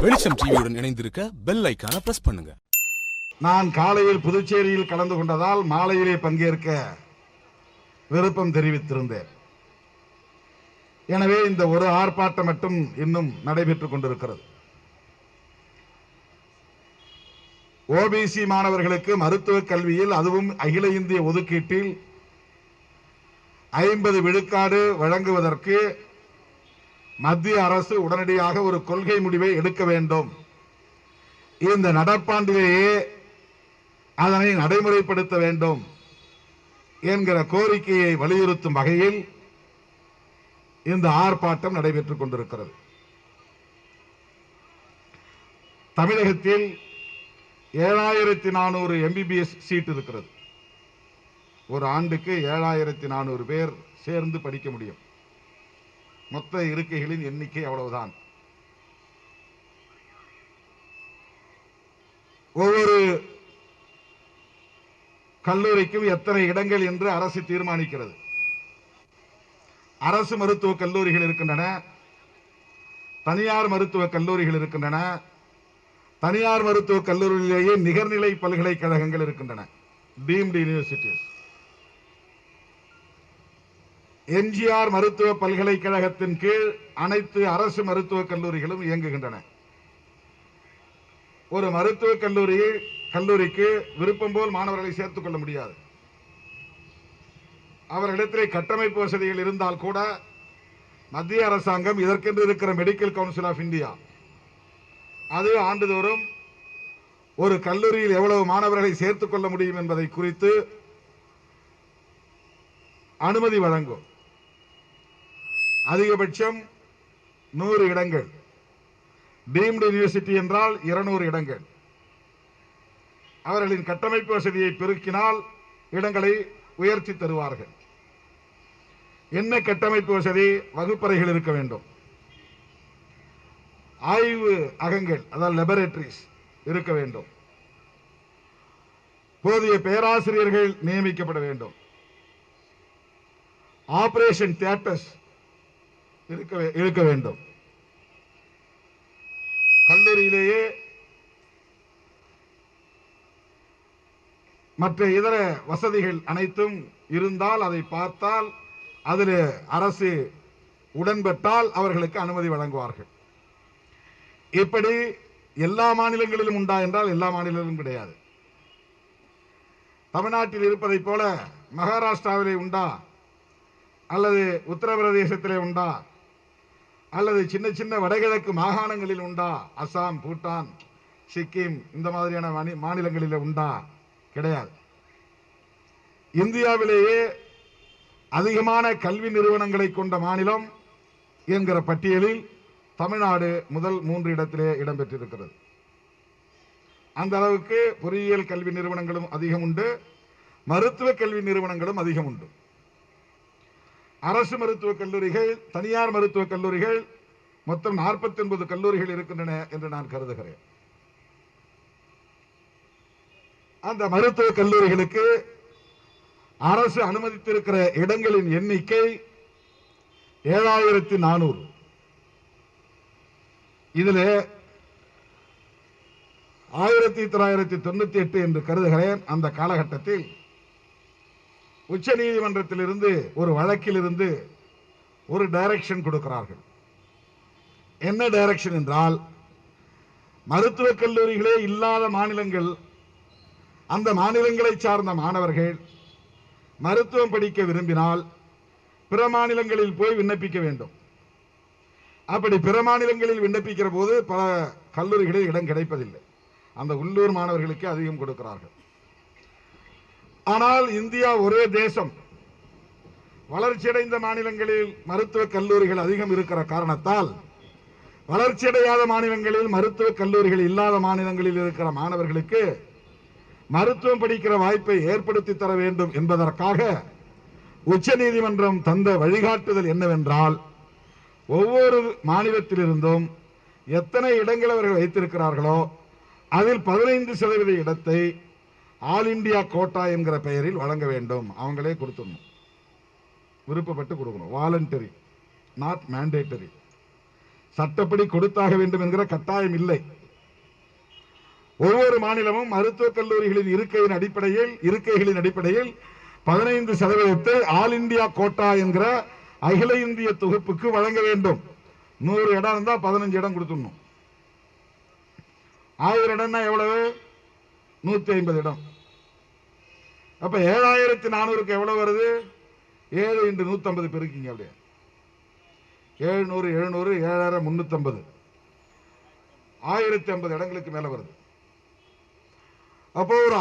வெளிச்சம் டிவியுடன் இணைந்திருக்க பெல் ஐகானை பிரஸ் பண்ணுங்க. நான் காலையில் புதுச்சேரியில் கலந்து கொண்டதால் மாலையிலே பங்கேற்க விருப்பம் தெரிவித்திருந்தேன். எனவே இந்த ஒரு ஆர்ப்பாட்டம் மட்டும் இன்னும் நடைபெற்றுக் கொண்டிருக்கிறது. ஓபிசி மாணவர்களுக்கு மருத்துவ கல்வியில், அதுவும் அகில இந்திய ஒதுக்கீட்டில் 50 விழுக்காடு வழங்குவதற்கு மத்திய அரசு உடனடியாக ஒரு கொள்கை முடிவை எடுக்க வேண்டும். இந்த நடப்பாண்டிலேயே அதனை நடைமுறைப்படுத்த வேண்டும் என்கிற கோரிக்கையை வலியுறுத்தும் வகையில் இந்த ஆர்ப்பாட்டம் நடைபெற்றுக் கொண்டிருக்கிறது. தமிழகத்தில் 7400 MBBS சீட் இருக்கிறது. ஒரு ஆண்டுக்கு 7400 பேர் சேர்ந்து படிக்க முடியும். மொத்த இருக்கைகளின் எண்ணிக்கை அவ்வளவுதான். ஒவ்வொரு கல்லூரிக்கும் எத்தனை இடங்கள் என்று அரசு தீர்மானிக்கிறது. அரசு மருத்துவக் கல்லூரிகள் இருக்கின்றன, தனியார் மருத்துவக் கல்லூரிகள் இருக்கின்றன. தனியார் மருத்துவக் கல்லூரியிலேயே நிகர்நிலை பல்கலைக்கழகங்கள் இருக்கின்றன, டீம்டு யூனிவர்சிட்டிஸ். எம்ஜிஆர் மருத்துவ பல்கலைக்கழகத்தின் கீழ் அனைத்து அரசு மருத்துவக் கல்லூரிகளும் இயங்குகின்றன. ஒரு மருத்துவக் கல்லூரிக்கு விருப்பம் போல் மாணவர்களை சேர்த்துக் கொள்ள முடியாது. அவர்களிடத்திலே கட்டமைப்பு வசதிகள் இருந்தால் கூட மத்திய அரசாங்கம் இதற்கென்று இருக்கிற மெடிக்கல் கவுன்சில் ஆஃப் இந்தியா, அது ஆண்டுதோறும் ஒரு கல்லூரியில் எவ்வளவு மாணவர்களை சேர்த்துக் கொள்ள முடியும் என்பதை குறித்து அனுமதி வழங்கும். அதிகபட்சம் 100 இடங்கள். டீம்டு யூனிவர்சிட்டி என்றால் 200 இடங்கள். அவர்களின் கட்டமைப்பு வசதியை பெருக்கினால் இடங்களை உயர்த்தி தருவார்கள். என்ன கட்டமைப்பு வசதி? வகுப்பறைகள் இருக்க வேண்டும், ஆய்வு அகங்கள், அதாவது லெபரேட்டரிஸ் இருக்க வேண்டும், போதிய பேராசிரியர்கள் நியமிக்கப்பட வேண்டும், ஆபரேஷன் தியேட்டர்ஸ் இருக்க வேண்டும். கல்லூரியிலேயே மற்ற இதர வசதிகள் அனைத்தும் இருந்தால், அதை பார்த்தால், அதில் அரசு உடன்பட்டால் அவர்களுக்கு அனுமதி வழங்குவார்கள். இப்படி எல்லா மாநிலங்களிலும் உண்டா என்றால் எல்லா மாநிலங்களிலும் கிடையாது. தமிழ்நாட்டில் இருப்பதை போல மகாராஷ்டிராவிலே உண்டா, அல்லது உத்தரப்பிரதேசத்திலே உண்டா, அல்லது சின்ன சின்ன வடகிழக்கு மாகாணங்களில் உண்டா, அசாம், பூட்டான், சிக்கிம் இந்த மாதிரியான மாநிலங்களில் உண்டா? கிடையாது. இந்தியாவிலேயே அதிகமான கல்வி நிறுவனங்களை கொண்ட மாநிலம் என்கிற பட்டியலில் தமிழ்நாடு முதல் 3 இடத்திலே இடம்பெற்றிருக்கிறது. அந்த அளவுக்கு பொறியியல் கல்வி நிறுவனங்களும் அதிகம் உண்டு, மருத்துவ கல்வி நிறுவனங்களும் அதிகம் உண்டு. அரசு மருத்துவக் கல்லூரிகள், தனியார் மருத்துவக் கல்லூரிகள் மொத்தம் 49 கல்லூரிகள் இருக்கின்றன என்று நான் கருதுகிறேன். அந்த மருத்துவக் கல்லூரிகளுக்கு அரசு அனுமதித்திருக்கிற இடங்களின் எண்ணிக்கை 7400. இதில் 1998 என்று கருதுகிறேன். அந்த காலகட்டத்தில் உச்ச நீதிமன்றத்திலிருந்து ஒரு வழக்கிலிருந்து ஒரு டைரக்ஷன் கொடுக்கிறார்கள். என்ன டைரக்ஷன் என்றால், மருத்துவக் கல்லூரிகளே இல்லாத மாநிலங்கள், அந்த மாநிலங்களை சார்ந்த மாணவர்கள் மருத்துவம் படிக்க விரும்பினால் பிற மாநிலங்களில் போய் விண்ணப்பிக்க வேண்டும். அப்படி பிற மாநிலங்களில் விண்ணப்பிக்கிற போது பல கல்லூரிகளில் இடம் கிடைப்பதில்லை. அந்த உள்ளூர் மாணவர்களுக்கு அதிகம் கொடுக்கிறார்கள். ஆனால் இந்தியா ஒரே தேசம். வளர்ச்சியடைந்த மாநிலங்களில் மருத்துவக் கல்லூரிகள் அதிகம் இருக்கிற காரணத்தால், வளர்ச்சியடையாத மாநிலங்களில் மருத்துவக் கல்லூரிகள் இல்லாத மாநிலங்களில் இருக்கிற மாணவர்களுக்கு மருத்துவம் படிக்கிற வாய்ப்பை ஏற்படுத்தி தர வேண்டும் என்பதற்காக உச்ச நீதிமன்றம் தந்த வழிகாட்டுதல் என்னவென்றால், ஒவ்வொரு மாநிலத்திலிருந்தும் எத்தனை இடங்கள் அவர்கள் வைத்திருக்கிறார்களோ அதில் 15% இடத்தை ஆல் இண்டியா கோட்டா என்கிற பெயரில் வழங்க வேண்டும். அவங்களே கொடுத்துடணும், விருப்பப்பட்டு கொடுக்கணும். Voluntary, not mandatory. சட்டப்படி கொடுத்தாக வேண்டும் என்கிற கட்டாயம் இல்லை. ஒவ்வொரு மாநிலமும் மருத்துவக் கல்லூரிகளின் இருக்கைகளின் அடிப்படையில் 15% ஆல் இந்தியா கோட்டா என்கிற அகில இந்திய தொகுப்புக்கு வழங்க வேண்டும். 100 இடம் இருந்தா 15 இடம் கொடுத்துடணும். 1000 இடம்னா எவ்வளவு? 150 இடம். அப்ப 7400க்கு எவ்வளவு வருது? 7 × 150 பெருக்கிங்க. அப்படியே 700 7350 1050 இடங்களுக்கு மேல வருது. அப்போ ஒரு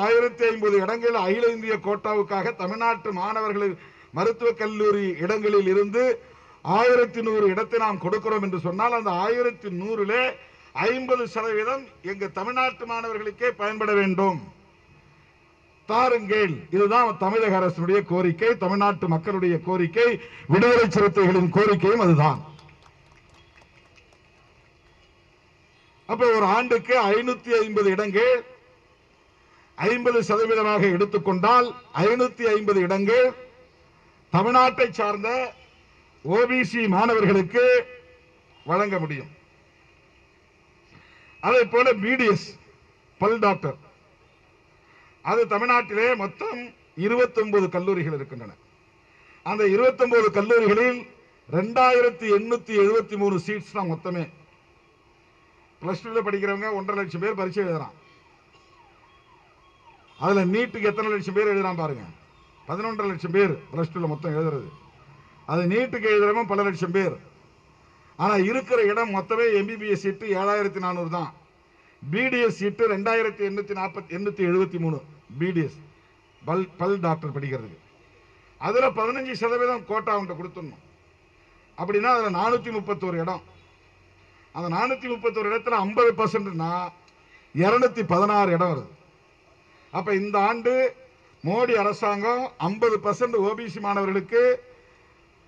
1050 இடங்கள் அகில இந்திய கோட்டாவுக்காக தமிழ்நாட்டு மாணவர்கள் மருத்துவக் கல்லூரி இடங்களில் இருந்து 1100 இடத்தை நாம் கொடுக்கிறோம் என்று சொன்னால் அந்த 1100 50% எங்க தமிழ்நாட்டு மாணவர்களுக்கே பயன்பட வேண்டும். தாருங்கள். இதுதான் தமிழக அரசுடைய கோரிக்கை, தமிழ்நாட்டு மக்களுடைய கோரிக்கை, விடுதலை சிறுத்தைகளின் கோரிக்கையும் அதுதான். அப்ப ஒரு ஆண்டுக்கு 550 இடங்கள் 50% எடுத்துக்கொண்டால் 550 இடங்கள் தமிழ்நாட்டை சார்ந்த ஓபிசி மாணவர்களுக்கு வழங்க முடியும். அதே போல பிடிஎஸ் பல் டாக்டர், அது தமிழ்நாட்டிலே மொத்தம் 29 கல்லூரிகள் இருக்கின்றன. அந்த 29 கல்லூரிகளில் 2873 சீட்ஸ் தான் மொத்தமே. பிளஸ் 2 படிக்கிறவங்க 1.5 லட்சம் பேர் பரீட்சை எழுதுறான். அதுல நீட்டுக்கு எத்தனை லட்சம் பேர் எழுதுறான் பாருங்க. 11.5 லட்சம் பேர் பிளஸ் 2 மொத்தம் எழுதுறது. அது நீட்டுக்கு எழுதுறவங்க பல லட்சம் பேர். ஆனா இருக்கிற இடம் மொத்தமே எம்பிபிஎஸ் சீட்டு 7400 தான். பிடிஎஸ் சீட்டு 2873 பிடிஎஸ் பல் டாக்டர் படிக்கிறதுக்கு. அதுல 15% கோட்டா அவங்க கொடுத்துடணும். அப்படின்னா அதுல 431 இடம். அந்த 431 இடத்துல 50%னா 216 இடம் வருது. அப்ப இந்த ஆண்டு மோடி அரசாங்கம் 50% ஓபிசி மாணவர்களுக்கு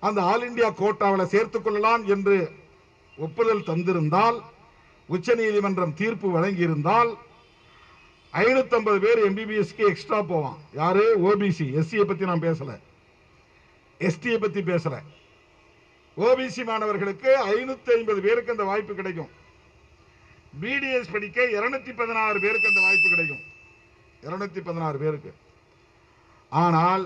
அந்த ஆல் இந்தியா கோட்டாவில் சேர்த்துக் கொள்ளலாம் என்று ஒப்புதல் தந்திருந்தால், உச்ச நீதிமன்றம் தீர்ப்பு வழங்கி இருந்தால் 550 பேர் எம்பிபிஎஸ்க்கு எக்ஸ்ட்ரா போவான். யாரு? ஓபிசி. எஸ்சியை பத்தி நான் பேசல, எஸ்டியை பத்தி பேசல. ஓபிசி மாணவர்களுக்கு 550 பேருக்கு அந்த வாய்ப்பு கிடைக்கும். பிடிஎஸ் படிக்க 216 பேருக்கு அந்த வாய்ப்பு கிடைக்கும். 216 பேருக்கு. ஆனால்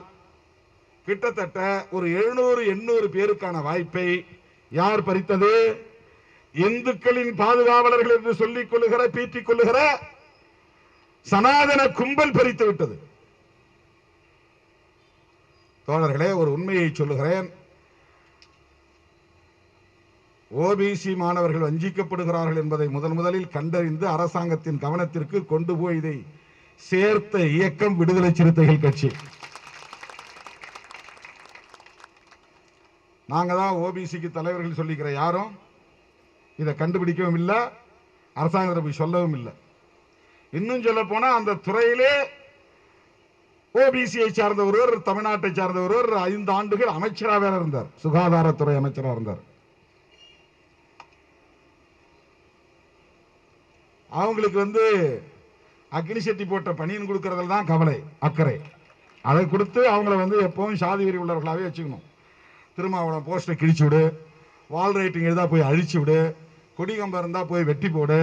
கிட்டத்தட்ட ஒரு 700-800 பேருக்கான வாய்ப்பை யார் பறித்தது? இந்துக்களின் பாதுகாவலர்கள் என்று சொல்லிக் கொள்ளுகிற, பீற்றிக் கொள்ளுகிற சனாதன கும்பல் பறித்து விட்டது. தோழர்களே, ஒரு உண்மையை சொல்லுகிறேன். ஓபிசி மாணவர்கள் வஞ்சிக்கப்படுகிறார்கள் என்பதை முதலில் கண்டறிந்து அரசாங்கத்தின் கவனத்திற்கு கொண்டு போய் இதை சேர்த்த இயக்கம் விடுதலை சிறுத்தைகள் கட்சி. நாங்க தான் ஓபிசிக்கு தலைவர்கள் சொல்லிக்கிற யாரும் இதை கண்டுபிடிக்கவும் இல்லை, அரசாங்கத்தில் போய் சொல்லவும் இல்லை. இன்னும் சொல்ல போனா அந்த துறையிலே ஓபிசியை சார்ந்த ஒருவர், தமிழ்நாட்டை சார்ந்த ஒருவர் 5 ஆண்டுகள் அமைச்சராக வேற இருந்தார், சுகாதாரத்துறை அமைச்சராக இருந்தார். அவங்களுக்கு அக்னி சட்டி போட்ட பணியின் கொடுக்கறதுல தான் கவலை, அக்கறை. அதை கொடுத்து அவங்கள எப்பவும் சாதி வெறி உள்ளவர்களாகவே வச்சுக்கணும். திருமாவளவன் போஸ்டரை கிழிச்சு விடு, வால் ரைட்டிங் இருந்தா போய் அழிச்சு விடு, கொடிகம்பம் இருந்தா போய் வெட்டி போடு.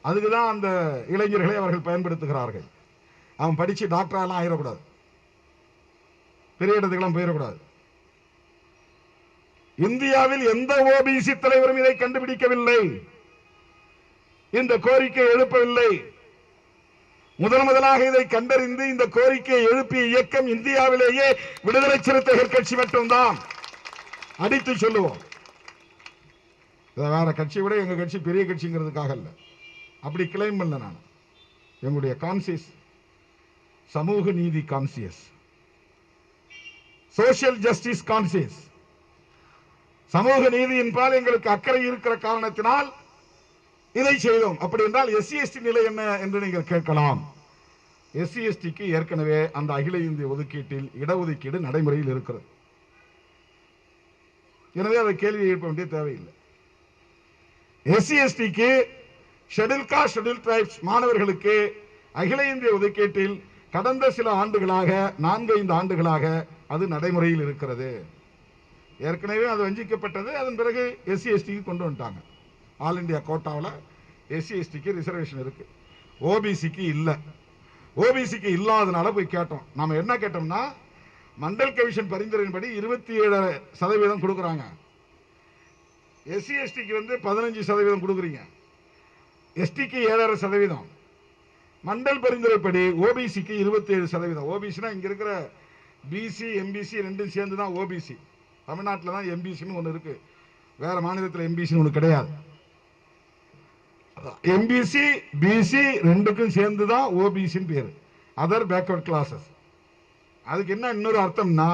அதுக்கு தான் அந்த இளைஞர்களை அவர்கள் பயன்படுத்துகிறார்கள். அவன் படிச்சு டாக்டரெல்லாம் ஆயிடக்கூடாது, பெரிய இடத்துக்கெல்லாம் போயிடக்கூடாது. இந்தியாவில் எந்த ஓபிசி தலைவரும் இதை கண்டுபிடிக்கவில்லை, இந்த கோரிக்கை எழுப்பவில்லை. முதலாக இதை கண்டறிந்து இந்த கோரிக்கையை எழுப்பிய இயக்கம் இந்தியாவிலேயே விடுதலை சிறுத்தைகள் கட்சி மட்டும்தான். அடித்து சொல்லுவோம். வேற கட்சி விட எங்க கட்சி பெரிய கட்சிங்கிறதுக்காக இல்ல, அப்படி கிளைம் பண்ணல. நான் எங்களுடைய கான்சியஸ் சமூக நீதி கான்சியஸ், சோசியல் ஜஸ்டிஸ் கான்சியஸ், சமூக நீதியின் பால் எங்களுக்கு அக்கறை இருக்கிற காரணத்தினால் இதை செய்தோம். அப்படி என்றால் எஸ்சி எஸ்டி நிலை என்ன என்று நீங்கள் கேட்கலாம். எஸ்சி எஸ்டிக்கு ஏற்கனவே அந்த அகில இந்திய ஒதுக்கீட்டில் இடஒதுக்கீடு நடைமுறையில் இருக்கிறது. எனவே அதை கேள்வி எழுப்ப வேண்டிய தேவையில்லை. எஸ்சி எஸ்டிக்கு ஷெட்யூல் காஸ்ட் ஷெட்யூல் டிரைப்ஸ் மாணவர்களுக்கு அகில இந்திய ஒதுக்கீட்டில் கடந்த சில ஆண்டுகளாக 4-5 ஆண்டுகளாக அது நடைமுறையில் இருக்கிறது. ஏற்கனவே அது வஞ்சிக்கப்பட்டது. அதன் பிறகு எஸ்சி எஸ்டிக்கு கொண்டு வந்துட்டாங்க. ஆல் இண்டியா கோட்டாவில் எஸ்சி எஸ்டிக்கு ரிசர்வேஷன் இருக்கு, ஓபிசிக்கு இல்லை. ஓபிசிக்கு இல்லாதனால போய் கேட்டோம். நாம என்ன கேட்டோம்னா, மண்டல் கமிஷன் பரிந்துரையின்படி 27% கொடுக்குறாங்க. எஸ்சி எஸ்டிக்கு 15% கொடுக்குறீங்க, எஸ்டிக்கு 7.5%. மண்டல் பரிந்துரைப்படி ஓபிசிக்கு 27%. ஓபிசினா இங்க இருக்கிற பிசி எம்பிசி ரெண்டும் சேர்ந்து தான் ஓபிசி. தமிழ்நாட்டில் தான் எம்பிசின்னு ஒன்று இருக்கு, வேற மாநிலத்தில் எம்பிசின்னு ஒன்று கிடையாது. எம்பிசி பிசி ரெண்டுக்கும் சேர்ந்து தான் ஓபிசின்னு பேரு, அதர் பேக்வர்ட் கிளாஸஸ். அதுக்கு என்ன இன்னொரு அர்த்தம்னா,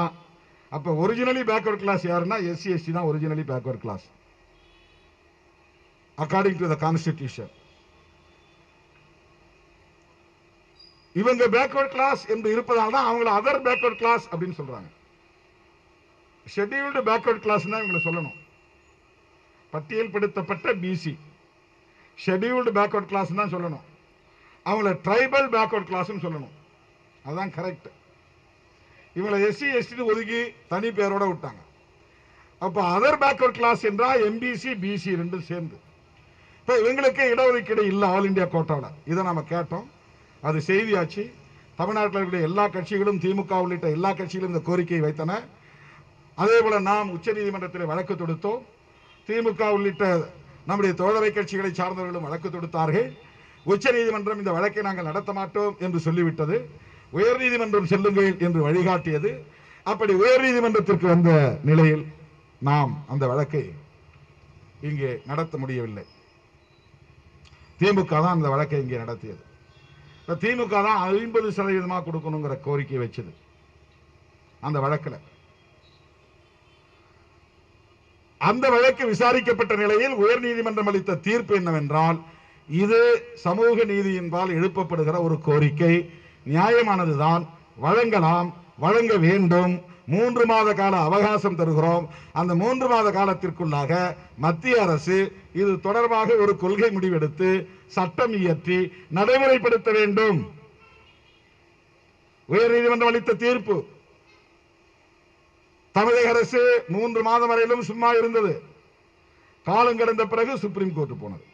அப்ப ஒரிஜினலி பேக்வர்ட் கிளாஸ் யாருன்னா எஸ்சி எஸ்டி தான் originally backward class according to the constitution. இவங்க பேக்வர்ட் கிளாஸ் என்று இருப்பதால் தான் அவங்கள அதர் பேக்வர்ட் கிளாஸ் அப்படின்னு சொல்றாங்க. ஷெட்யூல்டு பேக்வர்ட் கிளாஸ் தான் இவங்களை சொல்லணும். பட்டியல்படுத்தப்பட்ட பிசி ஷெட்யூல்டு பேக்வர்ட் கிளாஸ் தான் சொல்லணும். அவங்கள ட்ரைபல் பேக்வர்ட் கிளாஸ் சொல்லணும், அதுதான் கரெக்ட். இவங்களை எஸ்சி எஸ்டி ஒதுக்கி தனி பேரோட விட்டாங்க. அப்ப அதர் பேக்வர்ட் கிளாஸ் என்றால் எம்பிசி பிசி ரெண்டும் சேர்ந்து. இப்ப இவங்களுக்கு இடஒதுக்கீடு இல்லை ஆல் இண்டியா கோட்டாவில். இதை நாம கேட்டோம், அது செய்தியாச்சு. தமிழ்நாட்டில் இருக்கிற எல்லா கட்சிகளும், திமுக உள்ளிட்ட எல்லா கட்சிகளும் இந்த கோரிக்கையை வைத்தன. அதே போல நாம் உச்சநீதிமன்றத்தில் வழக்கு தொடுத்தோம். திமுக உள்ளிட்ட நம்முடைய தோழமை கட்சிகளை சார்ந்தவர்களும் வழக்கு தொடுத்தார்கள். உச்சநீதிமன்றம் இந்த வழக்கை நாங்கள் நடத்த மாட்டோம் என்று சொல்லிவிட்டது. உயர்நீதிமன்றம் செல்லுங்கள் என்று வழிகாட்டியது. அப்படி உயர்நீதிமன்றத்திற்கு வந்த நிலையில் நாம் அந்த வழக்கை இங்கே நடத்த முடியவில்லை. திமுக தான் அந்த வழக்கை இங்கே நடத்தியது. திமுக தான் 50% கொடுக்கணுங்கிற கோரிக்கை வச்சது அந்த வழக்கில். அந்த வழக்கு விசாரிக்கப்பட்ட நிலையில் உயர்நீதிமன்றம் அளித்த தீர்ப்பு என்னவென்றால், இது சமூக நீதியின்பால் எழுப்பப்படுகிற ஒரு கோரிக்கை, நியாயமானதுதான், வழங்கலாம், வழங்க வேண்டும். 3 மாத கால அவகாசம் தருகிறோம். அந்த 3 மாத காலத்திற்குள்ளாக மத்திய அரசு இது தொடர்பாக ஒரு கொள்கை முடிவெடுத்து சட்டம் இயற்றி நடைமுறைப்படுத்த வேண்டும். உயர்நீதிமன்றம் அளித்த தீர்ப்பு. தமிழக அரசு 3 மாதம் வரையிலும் சும்மா இருந்தது. காலம் கடந்த பிறகு சுப்ரீம் கோர்ட் போனது.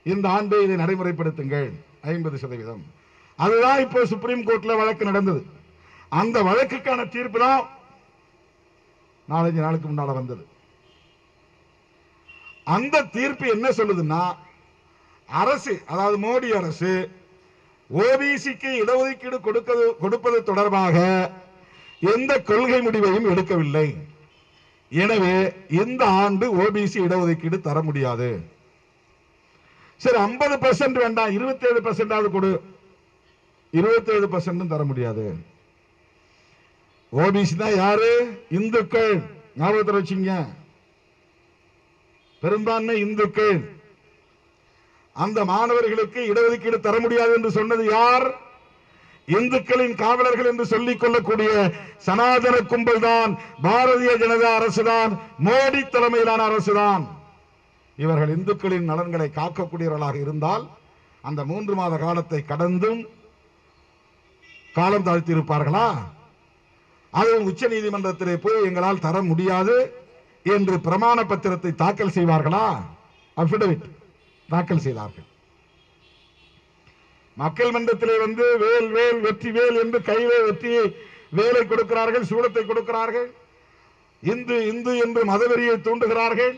இந்த ஆண்டு இதை நடைமுறைப்படுத்துங்கள் 50%. அதுதான் இப்போ சுப்ரீம் கோர்ட்ல வழக்கு நடந்தது. அந்த வழக்குக்கான தீர்ப்பு தான் 4-5 நாளுக்கு முன்னால வந்தது. அந்த தீர்ப்பு என்ன சொல்லுதுன்னா, அரசு, அதாவது மோடி அரசு ஓபிசிக்கு இடஒதுக்கீடு கொடுப்பது தொடர்பாக எந்த கொள்கை முடிவையும் எடுக்கவில்லை. எனவே இந்த ஆண்டு ஓபிசி இடஒதுக்கீடு தர முடியாது. சரி, 50% வேண்டாம், 27% கொடு. 27% தர முடியாது. ஓபிசி தான் யாரு? இந்துக்கள். ஞாபகத்தில் வச்சுங்க, பெரும்பான்மை இந்துக்கள். அந்த மாணவர்களுக்கு இடஒதுக்கீடு தர முடியாது என்று சொன்னது யார்? இந்துக்களின் காவலர்கள் என்று சொல்லிக் கொள்ளக்கூடிய சனாதன கும்பல் தான், பாரதிய ஜனதா அரசுதான், மோடி தலைமையிலான அரசுதான். இவர்கள் இந்துக்களின் நலன்களை காக்கக்கூடியவர்களாக இருந்தால் அந்த 3 மாத காலத்தை கடந்தும் காலம் தாழ்த்தி இருப்பார்களா? அதுவும் உச்ச நீதிமன்றத்திலே போய் எங்களால் தர முடியாது என்று பிரமாண பத்திரத்தை தாக்கல் செய்வார்களா? அபிடவிட் தாக்கல் செய்தார்கள். மக்கள் மன்றத்திலே வேல் வேல் வெற்றி வேல் என்று கைவே வெற்றி வேலை கொடுக்கிறார்கள், சூடத்தை கொடுக்கிறார்கள். இந்து இந்து என்று மதவெறியை தூண்டுகிறார்கள்.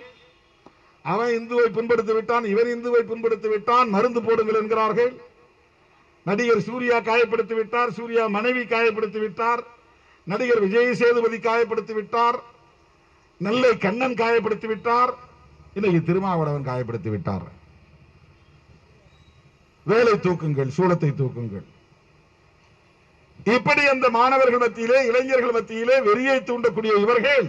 அவன் இந்துவை புண்படுத்தி விட்டான், இவன் இந்துவை புண்படுத்தி விட்டான், மருந்து போடுங்கள் என்கிறார்கள். நடிகர் சூர்யா காயப்படுத்தி விட்டார், சூர்யா மனைவி காயப்படுத்தி விட்டார், நடிகர் விஜய் சேதுபதி காயப்படுத்தி விட்டார், நெல்லை கண்ணன் காயப்படுத்தி விட்டார், இன்னைக்கு திருமாவளவன் காயப்படுத்தி விட்டார். வேலை தூக்குங்கள், சூளத்தை தூக்குங்கள். இப்படி அந்த மாணவர்கள் மத்தியிலே, இளைஞர்கள் மத்தியிலே வெறியை தூண்டக்கூடிய இவர்கள்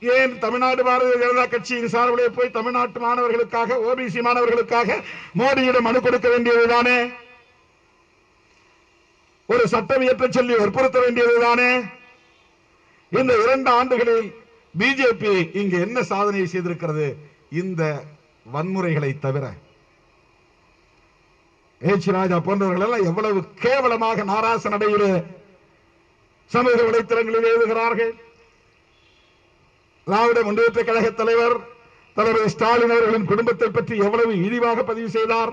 ஏன் தமிழ்நாடு பாரதிய ஜனதா கட்சியின் சார்பிலே போய் தமிழ்நாட்டு மாணவர்களுக்காக, ஓபிசி மாணவர்களுக்காக மோடியிடம் மனு கொடுக்க வேண்டியதுதானே? ஒரு சட்டம் இயற்ற சொல்லி வற்புறுத்த வேண்டியதுதானே? இந்த 2 ஆண்டுகளில் பிஜேபி இங்கு என்ன சாதனை செய்திருக்கிறது? இந்த வன்முறைகளை தவிர ஏச் ராஜா போன்றவர்கள் எல்லாம் எவ்வளவு கேவலமாக நாராச நடையிலே சமூக வலைத்தளங்களில் எழுதுகிறார்கள். திராவிட முன்னேற்ற கழக தலைவர் தலைவர் ஸ்டாலின் அவர்களின் குடும்பத்தை பற்றி எவ்வளவு இழிவாக பதிவு செய்தார்.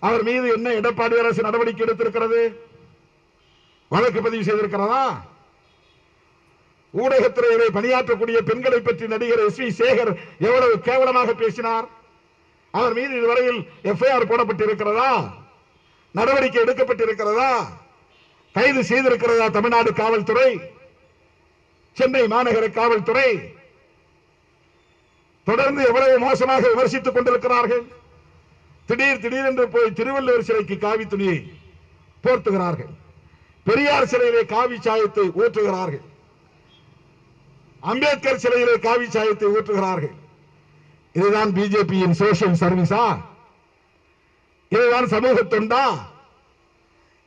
அவர் மீது என்ன எடப்பாடி அரசு நடவடிக்கை எடுத்திருக்கிறது? வழக்கு பதிவு செய்திருக்கிறதா? ஊடகத்துறையிலே பணியாற்றக்கூடிய பெண்களை பற்றி நடிகர் எஸ்.வி. சேகர் எவ்வளவு கேவலமாக பேசினார். அவர் மீது இதுவரையில் எஃப்ஐஆர் போடப்பட்டிருக்கிறதா? நடவடிக்கை எடுக்கப்பட்டிருக்கிறதா? கைது செய்திருக்கிறதா தமிழ்நாடு காவல்துறை, சென்னை மாநகர காவல்துறை? தொடர்ந்து எவ்வளவு மோசமாக விமர்சித்துக் கொண்டிருக்கிறார்கள். திடீர் என்று போய் திருவள்ளுவர் சிலைக்கு காவி துணியை போர்த்துகிறார்கள். பெரியார் சிலையிலே காவி சாயத்தை ஊற்றுகிறார்கள். அம்பேத்கர் சிலையிலே காவி சாயத்தை ஊற்றுகிறார்கள். இதுதான் பிஜேபியின் சோசியல் சர்வீஸா? இதுதான் சமூக தொண்டா?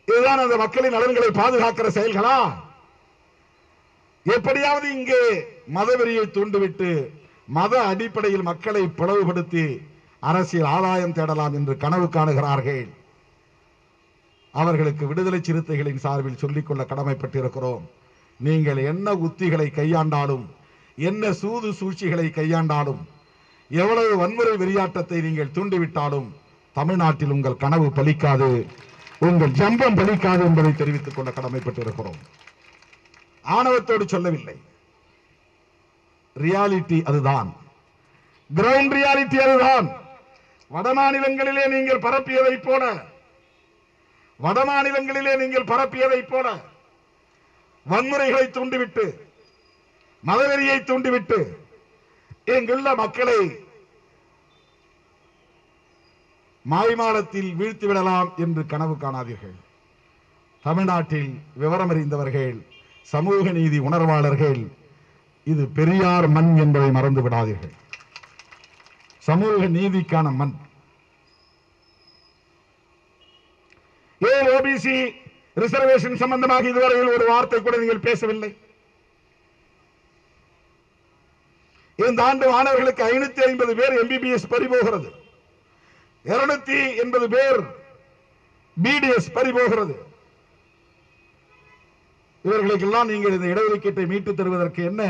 இதுதான் அந்த மக்களின் நலன்களை பாதுகாக்கிற செயல்களா? எப்படியாவது இங்கே மதவெறியை தூண்டிவிட்டு மத அடிப்படையில் மக்களை பிளவுபடுத்தி அரசியல் ஆதாயம் தேடலாம் என்று கனவு காணுகிறார்கள். அவர்களுக்கு விடுதலை சிறுத்தைகளின் சார்பில் சொல்லிக்கொள்ள கடமைப்பட்டிருக்கிறோம். நீங்கள் என்ன உத்திகளை கையாண்டாலும், என்ன சூது சூழ்ச்சிகளை கையாண்டாலும், எவ்வளவு வன்முறை வெறியாட்டத்தை நீங்கள் தூண்டிவிட்டாலும் தமிழ்நாட்டில் உங்கள் கனவு பலிக்காது, உங்கள் ஜம்பம் பலிக்காது என்பதை தெரிவித்துக் கொள்ள கடமைப்பட்டிருக்கிறோம். ஆணவத்தோடு சொல்லவில்லை. ரியாலிட்டி அதுதான், கிரவுண்ட் ரியாலிட்டி அதுதான். வடமாநிலங்களிலே நீங்கள் பரப்பியதை போல வன்முறைகளை தூண்டிவிட்டு, மதவெறியை தூண்டிவிட்டு எங்குள்ள மக்களை மாய்மாலத்தில் வீழ்த்திவிடலாம் என்று கனவு காணாதீர்கள். தமிழ்நாட்டில் விவரம் அறிந்தவர்கள், சமூக நீதி உணர்வாளர்கள், இது பெரியார் மண் என்பதை மறந்து விடாதீர்கள். சமூக நீதிக்கான மண். ஏன் ஓபிசி ரிசர்வேஷன் சம்பந்தமாக இதுவரையில் ஒரு வார்த்தை கூட நீங்கள் பேசவில்லை? இந்த ஆண்டு மாணவர்களுக்கு 550 பேர் எம்பிபிஎஸ் பறிபோகிறது, 280 பேர் பிடிஎஸ் பறிபோகிறது. இவர்களுக்கெல்லாம் நீங்கள் இந்த இடஒதுக்கீட்டை மீட்டு தருவதற்கு என்ன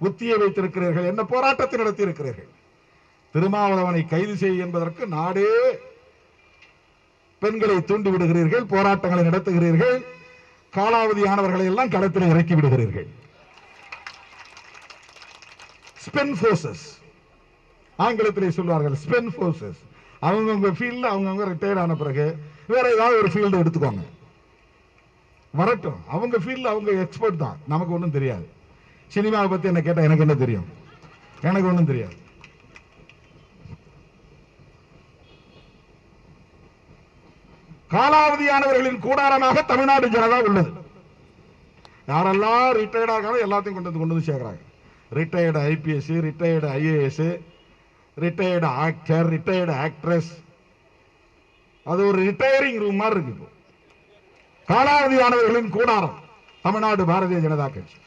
உத்தியை வைத்திருக்கிறீர்கள்? என்ன போராட்டத்தை நடத்தி இருக்கிறீர்கள்? திருமாவளவனை கைது செய்ய என்பதற்கு நாடே பெண்களை தூண்டி விடுகிறீர்கள், போராட்டங்களை நடத்துகிறீர்கள், காலாவதியானவர்களை எல்லாம் களத்தில் இறக்கி விடுகிறீர்கள். ஸ்பென் போர்சஸ் ஆங்கிலத்திலே சொல்வார்கள், ஸ்பென் போர்சஸ். அவங்கவுங்க ஃபீல்ட்ல அவங்கவுங்க ரிட்டையர்ட் ஆன பிறகு வேற ஏதாவது ஒரு ஃபீல்டு எடுத்துக்கோங்க, வரட்டும். அவங்க ஃபீல்ட்ல அவங்க எக்ஸ்பர்ட் தான், நமக்கு ஒன்றும் தெரியாது. சினிமாவை பத்தி என்ன கேட்டா எனக்கு என்ன தெரியும்? எனக்கு ஒன்றும் தெரியாது. காலாவதியானவர்களின் கூடாரமாக தமிழ்நாடு ஜனதா உள்ளது. யாரெல்லாம் ரிட்டையர்ட் ஆகாலும் எல்லாத்தையும் கொண்டு வந்து சேர்க்கிறாங்க. Retired IPS, retired IAS, retired actor, retired actress. அது ஒரு ரிட்டையரிங் ரூம் மாதிரி இருக்கு. இப்போ காலாவதியானவர்களின் கூடாரம் தமிழ்நாடு பாரதிய ஜனதா கட்சி.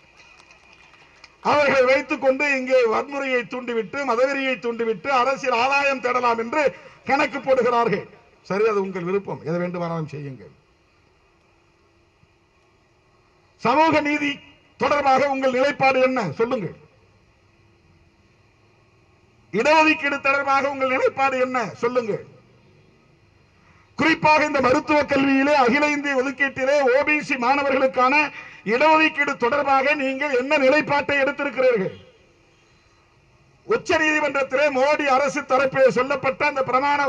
அவர்களை வைத்துக் கொண்டு இங்கே வன்முறையை தூண்டிவிட்டு, மதவெறியை தூண்டிவிட்டு அரசியல் ஆதாயம் தேடலாம் என்று கணக்கு போடுகிறார்கள். சரி, அது உங்கள் விருப்பம், எதை வேண்டுமானாலும் செய்யுங்கள். சமூக நீதி தொடர்பாக உங்கள் நிலைப்பாடு என்ன சொல்லுங்கள். இடஒதுக்கீடு தொடர்பாக உங்கள் நிலைப்பாடு என்ன சொல்லுங்கள். குறிப்பாக இந்த மருத்துவ கல்வியிலே அகில இந்திய ஒதுக்கீட்டிலே ஓபிசி மாணவர்களுக்கான இடஒதுக்கீடு தொடர்பாக நீங்கள் என்ன நிலைப்பாட்டை எடுத்திருக்கிறீர்கள்? உச்ச நீதிமன்றத்திலே மோடி அரசு தரப்பிலே சொல்லப்பட்ட அந்த பிரமாண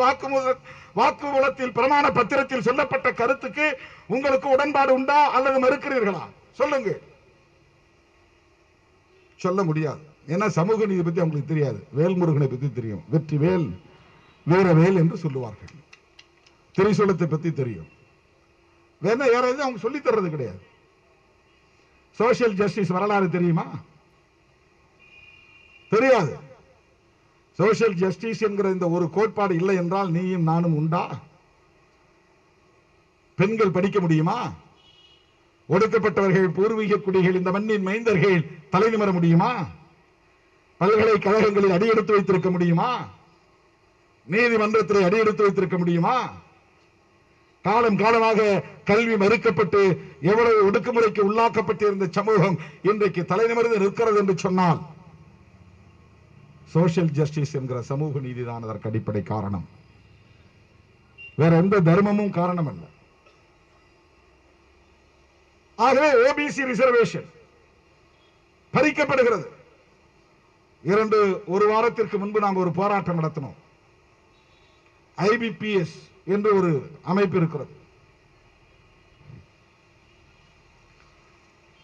வாக்குமூலத்தில், பிரமாண பத்திரத்தில் சொல்லப்பட்ட கருத்துக்கு உங்களுக்கு உடன்பாடு உண்டா அல்லது மறுக்கிறீர்களா? சொல்லுங்க. சொல்ல முடியாது. ஏன்னா சமூக நீதி பத்தி அவங்களுக்கு தெரியாது. வேல்முருகனை பத்தி தெரியும், வெற்றி வேல் வீரவேல் என்று சொல்லுவார்கள். திரிசூலத்தை பத்தி தெரியும். வேற யாராவது அவங்க சொல்லி தர்றது கிடையாது. சோசியல் ஜஸ்டிஸ் வரலாறு தெரியுமா? தெரியாது. சோசியல் ஜஸ்டிஸ் என்கிற இந்த ஒரு கோட்பாடு இல்லை என்றால் நீயும் நானும் உண்டா? பெண்கள் படிக்க முடியுமா? ஒடுக்கப்பட்டவர்கள், பூர்வீக குடிகள், இந்த மண்ணின் மைந்தர்கள் தலை நிமிர முடியுமா? பல்கலைக்கழகங்களில் அடியெடுத்து வைத்திருக்க முடியுமா? நீதிமன்றத்தில் அடியெடுத்து வைத்திருக்க முடியுமா? காலம் காலமாக கல்வி மறுக்கப்பட்டு எவ்வளவு ஒடுக்குமுறைக்கு உள்ளாக்கப்பட்டிருந்த சமூகம் இன்றைக்கு தலைநிமிர்ந்து நிற்கிறது என்று சொன்னால் சோசியல் ஜஸ்டிஸ் என்கிற சமூக நீதிதான் அதற்கு அடிப்படை காரணம். வேற எந்த தர்மமும் காரணம் அல்ல. ஆகவே ஓபிசி ரிசர்வேஷன் பறிக்கப்படுகிறது. ஒரு வாரத்திற்கு முன்பு நாங்கள் ஒரு போராட்டம் நடத்தினோம். IBPS என்று ஒரு அமைப்பு இருக்கிறது.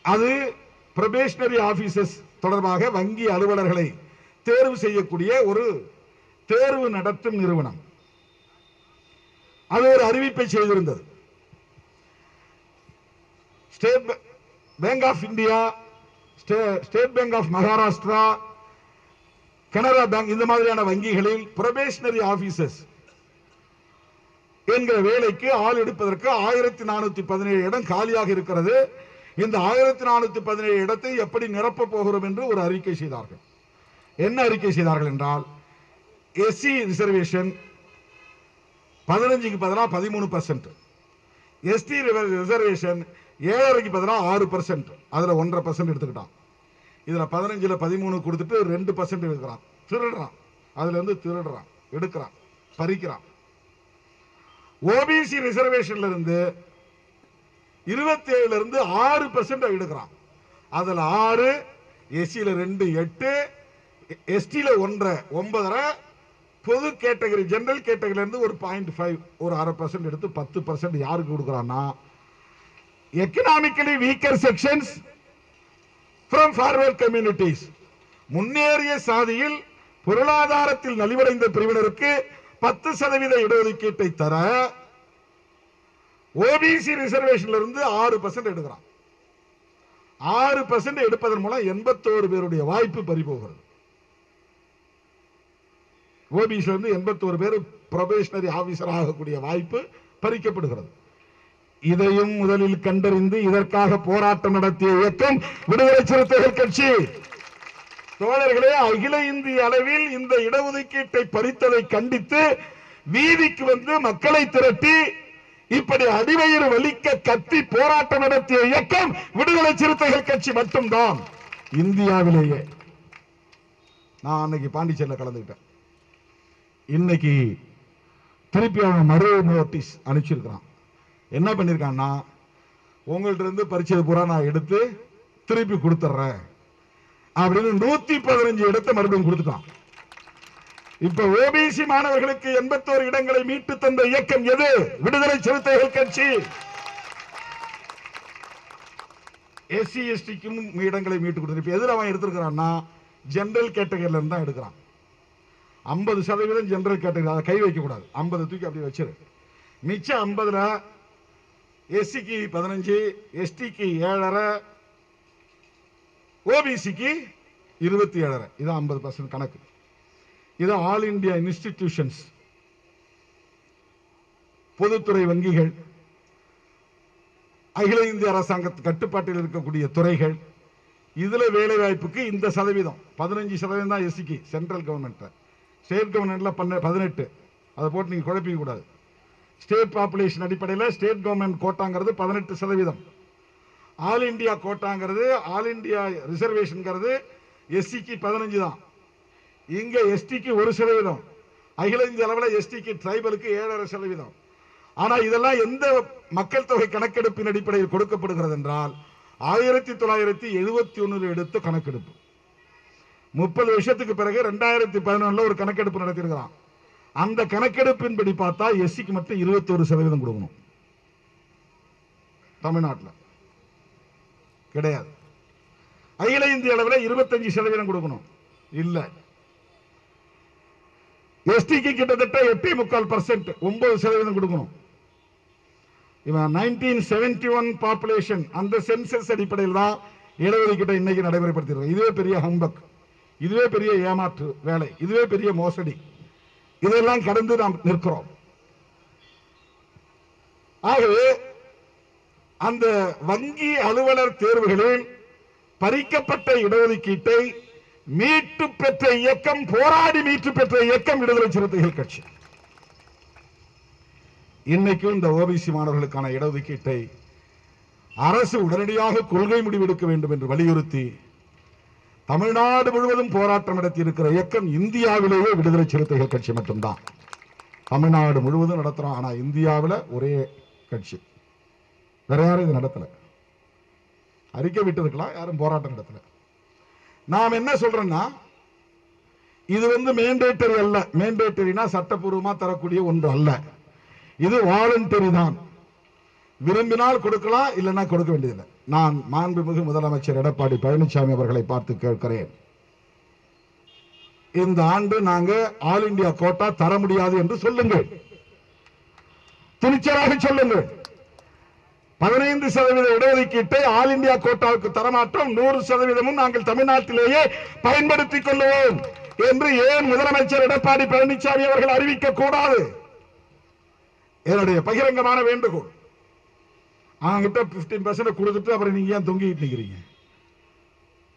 அது ப்ரொபேஷனரி ஆபீசர்ஸ் தொடர்பாக வங்கி அலுவலர்களை தேர்வு செய்யக்கூடிய ஒரு தேர்வு நடத்தும் நிறுவனம். அது ஒரு அறிவிப்பை செய்திருந்தது. State Bank of India, State Bank of Maharashtra, Canara Bank இந்த மாதிரியான வங்கிகளில் ப்ரொபேஷனரி ஆபீசர்ஸ் என்கிற வேலைக்கு ஆள் எடுப்பதற்கு 1417 இடம் காலியாக இருக்கிறது. இந்த 1417 இடத்தை எப்படி நிரப்ப போகிறோம் என்று ஒரு அறிக்கை செய்தார்கள். என்ன அறிக்கை செய்தார்கள் என்றால், எஸ்சி ரிசர்வேஷன் 15க்கு பதிலாக 13%, எஸ்டி ரிசர்வேஷன் 7.5க்கு பதிலாக 6%, அதுல 1.5% எடுத்துக்கிட்டான். இதுல 15ல 13 கொடுத்துட்டு 2% எடுக்கிறான். திருடுறான், அதுல இருந்து திருடுறான், எடுக்கிறான், பறிக்கிறான். ஓபிசி ரிசர்வேஷன்ல இருந்து 27ல இருந்து 6% எடுக்கிறான். அதுல 6, எஸ்சில 2 8, எஸ்டில 1 9, பொது கேட்டகரி ஜெனரல் கேட்டகரியில இருந்து ஒரு 0.5 ஒரு 0.5% எடுத்து 10% யாருக்கு கொடுக்கறான்னா, economically weaker sections from forward communities, முன்னேறிய சாதியில் பொருளாதாரத்தில் நலிவடைந்த பிரிவினருக்கு 10% இடஒதுக்கீட்டை தர ஓபிசி ரிசர்வேஷன்ல இருந்து 6% எடுக்கிறான். 6% எடுப்பதன் மூலம் 81 பேருடைய வாய்ப்பு பறிபோகிறது. ஓபிசி இருந்து 81 பேர் ப்ரொபேஷனரி ஆபீசர் ஆகக்கூடிய வாய்ப்பு பறிக்கப்படுகிறது. இதையும் முதலில் கண்டறிந்து இதற்காக போராட்டம் நடத்திய இயக்கம் விடுதலை சிறுத்தைகள் கட்சி. தோழர்களே, அகில இந்திய அளவில் இந்த இடஒதுக்கீட்டை பறித்ததை கண்டித்து வீதிக்கு வந்து மக்களை திரட்டி இப்படி அடிவயிறு வலிக்க கத்தி போராட்டம் நடத்திய இயக்கம் விடுதலை சிறுத்தைகள் கட்சி மட்டும்தான் இந்தியாவிலேயே. நான் அன்னைக்கு பாண்டிச்சேரியில் கலந்துக்கிட்டேன். இன்னைக்கு திருப்பி அவன் மறு நோட்டீஸ் அனுப்பிச்சிருக்கிறான். என்ன பண்ணிருக்கான்னா, உங்கள்ட்ட இருந்து பறிச்சது பூரா நான் எடுத்து திருப்பி கொடுத்துறேன் அப்படின்னு 115 இடத்தை மறுபடியும் கொடுத்துட்டான். இப்ப ஓபிசி மாணவர்களுக்கு 81 இடங்களை மீட்டு தந்த இயக்கம் எது? விடுதலை சிறுத்தைகள் கட்சி. எஸ்சி எஸ்டிக்கும் இடங்களை மீட்டு கொடுத்து எதில் அவன் எடுத்திருக்கிறான்னா, ஜெனரல் கேட்டகரியில இருந்து தான் எடுக்கிறான். 50% ஜெனரல் கேட்டகரி, அதை கை வைக்க கூடாது. 50 தூக்கி அப்படி வச்சிரு. மிச்சம் 50ல எஸ்சிக்கு 15, எஸ்டிக்கு 7.5, ஓபிசிக்கு 27.5. இது 50% கணக்கு. இது ஆல் இந்தியா இன்ஸ்டிடியூஷன்ஸ், பொதுத்துறை வங்கிகள், அகில இந்திய அரசாங்க கட்டுப்பாட்டில் இருக்கக்கூடிய துறைகள், இதுல வேலை வாய்ப்புக்கு இந்த சதவீதம் 15% தான் எஸ்சிக்கு சென்ட்ரல் கவர்மெண்ட். ஸ்டேட் கவர்மெண்ட்ல 18. அதை போட்டு நீங்க குழப்பிக்க கூடாது. ஸ்டேட் பாப்புலேஷன் அடிப்படையில் ஸ்டேட் கவர்மெண்ட் கோட்டாங்கிறது 18%. ஆல் இந்தியா கோட்டாங்கிறது, ஆல் இந்தியா ரிசர்வேஷன்ங்கிறது எஸ்சிக்கு 15 தான். இங்க எஸ்டிக்கு 1%. அகில இந்திய அளவில் எஸ்டிக்கு ட்ரைபலுக்கு 7.5%. ஆனா இதெல்லாம் எந்த மக்கள் தொகை கணக்கெடுப்பின் அடிப்படையில் கொடுக்கப்படுகிறது என்றால் 1971 எடுத்த கணக்கெடுப்பு. 30 வருஷத்துக்கு பிறகு 2011 ஒரு கணக்கெடுப்பு நடத்திருக்கிறான். அந்த கணக்கெடுப்பின்படி பார்த்தா எஸ்சிக்கு மட்டும் 21% கொடுக்கணும். தமிழ்நாட்டில் கிடையாது. அகில இந்திய அளவில் 25% கொடுக்கணும். இல்ல, எஸ்டிக்கு கிட்டத்தட்ட 8.25%, 9% கொடுக்கணும். இவன் 1971 பாப்புலேஷன் அந்த சென்சஸ் அடிப்படையில் தான் இடஒதுக்கீட்டை இன்னைக்கு நடைமுறைப்படுத்திருக்கோம். இதுவே பெரிய ஹம்பக், இதுவே பெரிய ஏமாற்று வேலை, இதுவே பெரிய மோசடி. இதெல்லாம் கடந்து நாம் நிற்கிறோம். ஆகவே அந்த வங்கி அலுவலர் தேர்வுகளில் பறிக்கப்பட்ட இடஒதுக்கீட்டை மீட்டு பெற்ற இயக்கம், போராடி மீட்டு பெற்ற இயக்கம் விடுதலை சிறுத்தைகள் கட்சி. இன்னைக்கும் இந்த ஓபிசி மாணவர்களுக்கான இடஒதுக்கீட்டை அரசு உடனடியாக கொள்கை முடிவெடுக்க வேண்டும் என்று வலியுறுத்தி தமிழ்நாடு முழுவதும் போராட்டம் நடத்தி இருக்கிற இயக்கம் இந்தியாவிலேயே விடுதலை சிறுத்தைகள் கட்சி மட்டும்தான். தமிழ்நாடு முழுவதும் நடத்துறோம். ஆனா இந்தியாவில் ஒரே கட்சி, வேற யாரும் இது நடத்தல. அறிக்கை விட்டு இருக்கலாம், யாரும் போராட்டம் நடத்தல. நாம் என்ன சொல்றோம்னா, இது மேண்டேட்டரி அல்ல. மேண்டேட்டரினா சட்டப்பூர்வமா தரக்கூடிய ஒன்று அல்ல. இது வாலண்டரி தான். விரும்பினால் கொடுக்கலாம், இல்லைன்னா கொடுக்க வேண்டியதில்லை. நான் மாண்புமிகு முதலமைச்சர் எடப்பாடி பழனிசாமி அவர்களை பார்த்து கேட்கிறேன், இந்த ஆண்டு நாங்க ஆல் இந்தியா கோட்டா தர முடியாது என்று சொல்லுங்கள், துணிச்சலாக சொல்லுங்கள். 15% இடஒதுக்கீட்டை ஆல் இந்தியா கோட்டாவுக்கு தரமாட்டோம், 100% நாங்கள் தமிழ்நாட்டிலேயே பயன்படுத்திக் கொள்வோம் என்று ஏன் முதலமைச்சர் எடப்பாடி பழனிசாமி அவர்கள் அறிவிக்க கூடாது? என்னுடைய பகிரங்கமான வேண்டுகோள். அவங்கிட்ட 15% கொடுத்துட்டு அப்புறம் நீங்க ஏன் தொங்கிட்டு நிக்கிறீங்க?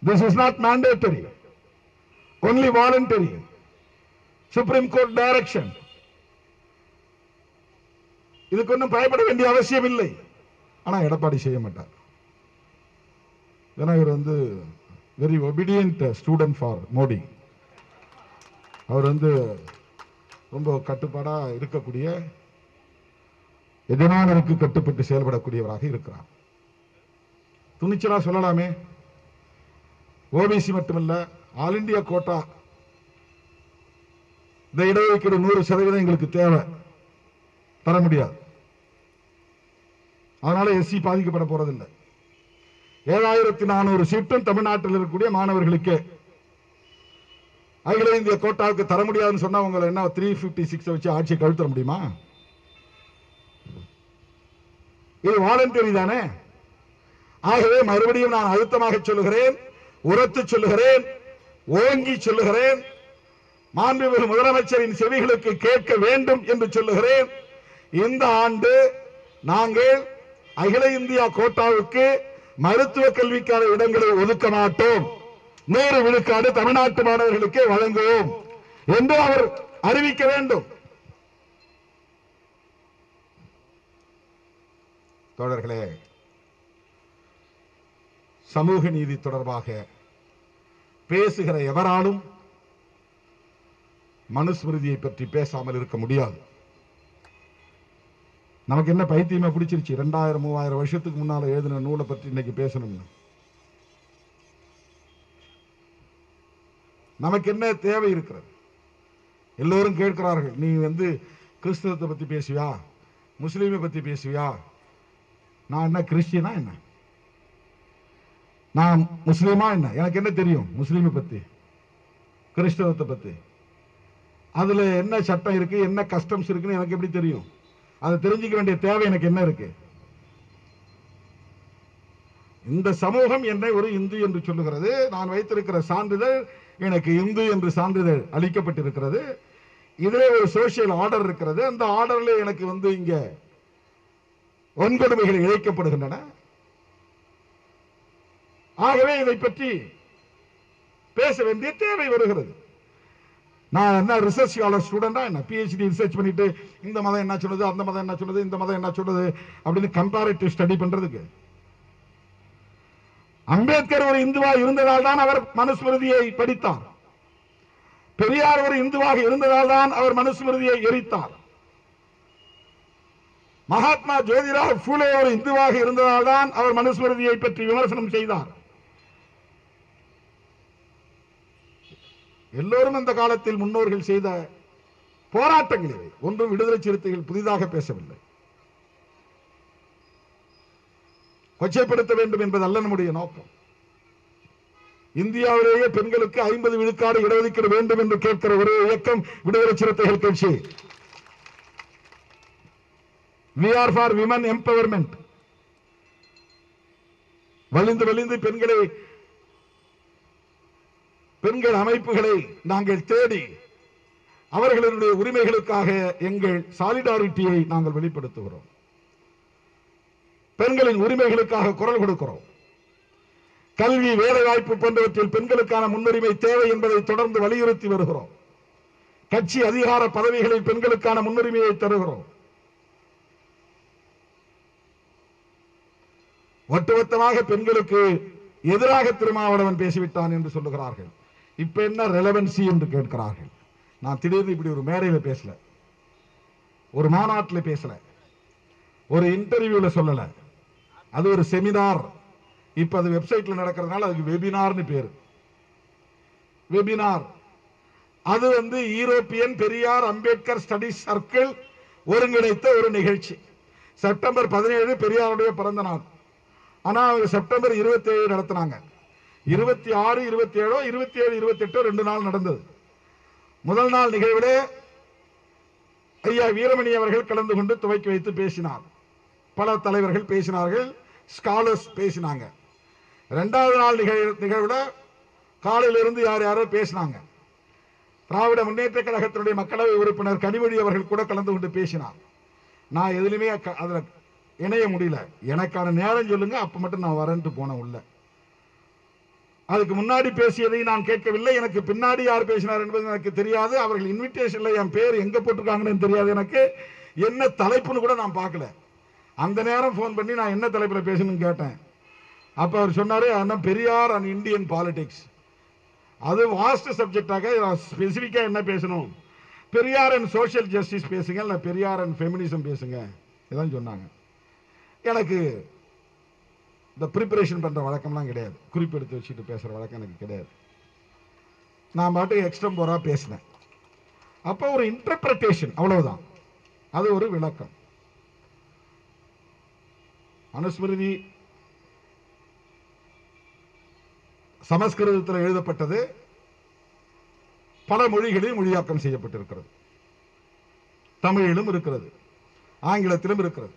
This is not mandatory, only voluntary. Supreme Court direction. இதுக்கு ஒன்றும் பயப்பட வேண்டிய அவசியம் இல்லை. ஆனா எடப்பாடி செய்ய மாட்டார். ஏன்னா இவர் very obedient student for Modi. அவர் ரொம்ப கட்டுப்பாடா இருக்கக்கூடிய, எஜமானருக்கு கட்டுப்பட்டு செயல்படக்கூடியவராக இருக்கிறார். துணிச்சலா சொல்லலாமே, ஓபிசி மட்டுமல்ல, ஆல் இந்தியா கோட்டா இந்த இடஒதுக்கீடு 100% எங்களுக்கு தேவை, தர முடியாது. அதனால எஸ்சி பாதிக்கப்பட போறதில்லை. 7400 சீட்டும் தமிழ்நாட்டில் இருக்கக்கூடிய மாணவர்களுக்கு அகில இந்திய கோட்டாவுக்கு தர முடியாதுன்னு சொன்னா உங்களை என்ன 356 வச்சு ஆட்சியை கழுத்தர முடியுமா? இது வாலண்டரி தானே. ஆகவே மறுபடியும் நான் அழுத்தமாக சொல்லுகிறேன், உரத்து சொல்லுகிறேன், ஓங்கி சொல்லுகிறேன், மாண்புமிகு முதலமைச்சரின் செவிகளுக்கு கேட்க வேண்டும் என்று சொல்லுகிறேன். இந்த ஆண்டு நாங்கள் அகில இந்தியா கோட்டாவுக்கு மருத்துவ கல்விக்கான இடங்களை ஒதுக்க மாட்டோம், 100 விழுக்காடு தமிழ்நாட்டு மாணவர்களுக்கு வழங்குவோம் என்று அவர் அறிவிக்க வேண்டும். தோழர்களே, சமூக நீதி தொடர்பாக பேசுகிற எவராலும் மனுஸ்மிருதியை பற்றி பேசாமல் இருக்க முடியாது. நமக்கு என்ன பைத்தியமா பிடிச்சிருச்சு? 2000-3000 வருஷத்துக்கு முன்னால எழுதின நூலை பற்றி இன்னைக்கு பேசணும்னு நமக்கு என்ன தேவை இருக்கிறது? எல்லோரும் கேட்கிறார்கள், நீ கிறிஸ்தவத்தை பத்தி பேசுவியா, முஸ்லீமை பத்தி பேசுவியா? நான் என்ன கிறிஸ்டியனா என்ன? நான் முஸ்லீமா என்ன? எனக்கு என்ன தெரியும் முஸ்லீமை பத்தி, கிறிஸ்தவத்தை பத்தி? அதுல என்ன சட்டம் இருக்கு, என்ன கஸ்டம்ஸ் இருக்குன்னு எனக்கு எப்படி தெரியும்? அதை தெரிஞ்சுக்க வேண்டிய தேவை எனக்கு என்ன இருக்கு? இந்த சமூகம் என்னை ஒரு இந்து என்று சொல்லுகிறது. நான் வைத்திருக்கிற சான்றிதழ் எனக்கு இந்து என்று சான்றிதழ் அளிக்கப்பட்டிருக்கிறது. இதிலே ஒரு சோசியல் ஆர்டர் இருக்கிறது. அந்த ஆர்டர்ல எனக்கு இங்க வன்கொடுமைகள் இழைக்கப்படுகின்றன. ஆகவே இதை பற்றி பேச வேண்டிய தேவை வருகிறது. நான் என்ன ரிசர்ச் ஸ்காலர் ஸ்டூடெண்டா என்ன? PhD ரிசர்ச் பண்ணிட்டு இந்த மதம் என்ன சொல்லுது, அந்த மதம் என்ன சொல்லுது, இந்த மதம் என்ன சொல்லுது அப்படின்னு கம்பேரிட்டிவ் ஸ்டடி பண்றதுக்கு? அம்பேத்கர் ஒரு இந்துவா இருந்ததால் தான் அவர் மனுஸ்மிருதியை படித்தார். பெரியார் ஒரு இந்துவாக இருந்ததால் தான் அவர் மனுஸ்மிருதியை எரித்தார். மகாத்மா ஜோதிராவ் பூலே ஒரு இந்துவாக இருந்ததால் தான் அவர் மனுஸ்மிருதியை பற்றி விமர்சனம் செய்தார். எல்லோரும் அந்த காலத்தில் முன்னோர்கள் செய்த போராட்டங்கள் இவை. ஒன்றும் விடுதலை சிறுத்தைகள் புதிதாக பேசவில்லை. கொச்சைப்படுத்த வேண்டும் என்பதல்ல நம்முடைய நோக்கம். இந்தியாவிலேயே பெண்களுக்கு 50 விழுக்காடு இடஒதுக்கீடு வேண்டும் என்று கேட்கிற ஒரு இயக்கம் விடுதலை சிறுத்தைகள் கட்சி. We are for women empowerment. வலிந்து பெண்கள் அமைப்புகளை நாங்கள் தேடி அவர்களுடைய உரிமைகளுக்காக எங்கள் சாலிடாரிட்டியை நாங்கள் வெளிப்படுத்துகிறோம். பெண்களின் உரிமைகளுக்காக குரல் கொடுக்கிறோம். கல்வி, வேலைவாய்ப்பு போன்றவற்றில் பெண்களுக்கான முன்னுரிமை தேவை என்பதை தொடர்ந்து வலியுறுத்தி வருகிறோம். கட்சி அதிகார பதவிகளில் பெண்களுக்கான முன்னுரிமையை தருகிறோம். ஒட்டுமொத்தமாக பெண்களுக்கு எதிராக திருமாவளவன் பேசிவிட்டான் என்று சொல்லுகிறார்கள். இப்ப என்ன ரெலவன்சி என்று கேட்கிறார்கள். நான் திடீர்னு இப்படி ஒரு மேடையில் பேசல, ஒரு மாநாட்டில் பேசல, ஒரு இன்டர்வியூல சொல்லல, அது ஒரு செமினார். இப்ப அது வெப்சைட்ல நடக்கிறதுனால அதுக்கு வெபினார்னு பேரு. வெபினார் அது European Periyar Ambedkar studies circle ஒருங்கிணைத்த ஒரு நிகழ்ச்சி. செப்டம்பர் 17 பெரியாருடைய பிறந்த நாள். ஆனா அவங்க செப்டம்பர் 27 நடத்தினாங்க. 26, 27, 27, 28 2 நாள் நடந்தது. முதல் நாள் நிகழ்விலே ஐயா வீரமணி அவர்கள் கலந்து கொண்டு துவக்கி வைத்து பேசினார். பல தலைவர்கள் பேசினார்கள், ஸ்காலர்ஸ் பேசினாங்க. இரண்டாவது நாள் நிகழ்வுல காலையிலிருந்து யாரோ பேசினாங்க. திராவிட முன்னேற்ற கழகத்தினுடைய மக்களவை உறுப்பினர் கனிமொழி அவர்கள் கூட கலந்து கொண்டு பேசினார். நான் எதுலையுமே அதுல இணைய முடியல. எனக்கான நேரம் சொல்லுங்க, அப்ப மட்டும் நான் வரேன்ட்டு போனேன் உள்ள. அதுக்கு முன்னாடி பேசியதை நான் கேட்கவில்லை. எனக்கு பின்னாடி யார் பேசினார் என்பது எனக்கு தெரியாது. அவர்கள் இன்விடேஷன்ல என் பேர் எங்க போட்டிருக்காங்கன்னு தெரியாது. எனக்கு என்ன தலைப்புன்னு கூட நான் பார்க்கல. அந்த நேரம் போன் பண்ணி நான் என்ன தலைப்புல பேசணும்னு கேட்டேன். அப்ப அவர் சொன்னாரு, அண்ணன் பெரியார் அண்ட் இந்தியன் பாலிடிக்ஸ். அது வாஸ்ட் சப்ஜெக்டாக ஸ்பெசிபிக்கா என்ன பேசணும், பெரியார் அண்ட் சோசியல் ஜஸ்டிஸ் பேசுங்க, இல்ல பெரியார் அண்ட் ஃபெமினிசம் பேசுங்க, இதான் சொன்னாங்க. எனக்கு இந்த ப்ரிப்பரேஷன் பண்ற வழக்கம்லாம் கிடையாது. குறிப்பெடுத்து வச்சுட்டு பேசுற வழக்கம் எனக்கு கிடையாது. நான் பாட்டு எக்ஸ்டம்போரா பேசினேன். அப்ப ஒரு இன்டர்பிரேஷன், அவ்வளவுதான். அது ஒரு விளக்கம். அனுஸ்மிருதி சமஸ்கிருதத்தில் எழுதப்பட்டது, பல மொழிகளில் மொழியாக்கம் செய்யப்பட்டிருக்கிறது. தமிழிலும் இருக்கிறது, ஆங்கிலத்திலும் இருக்கிறது.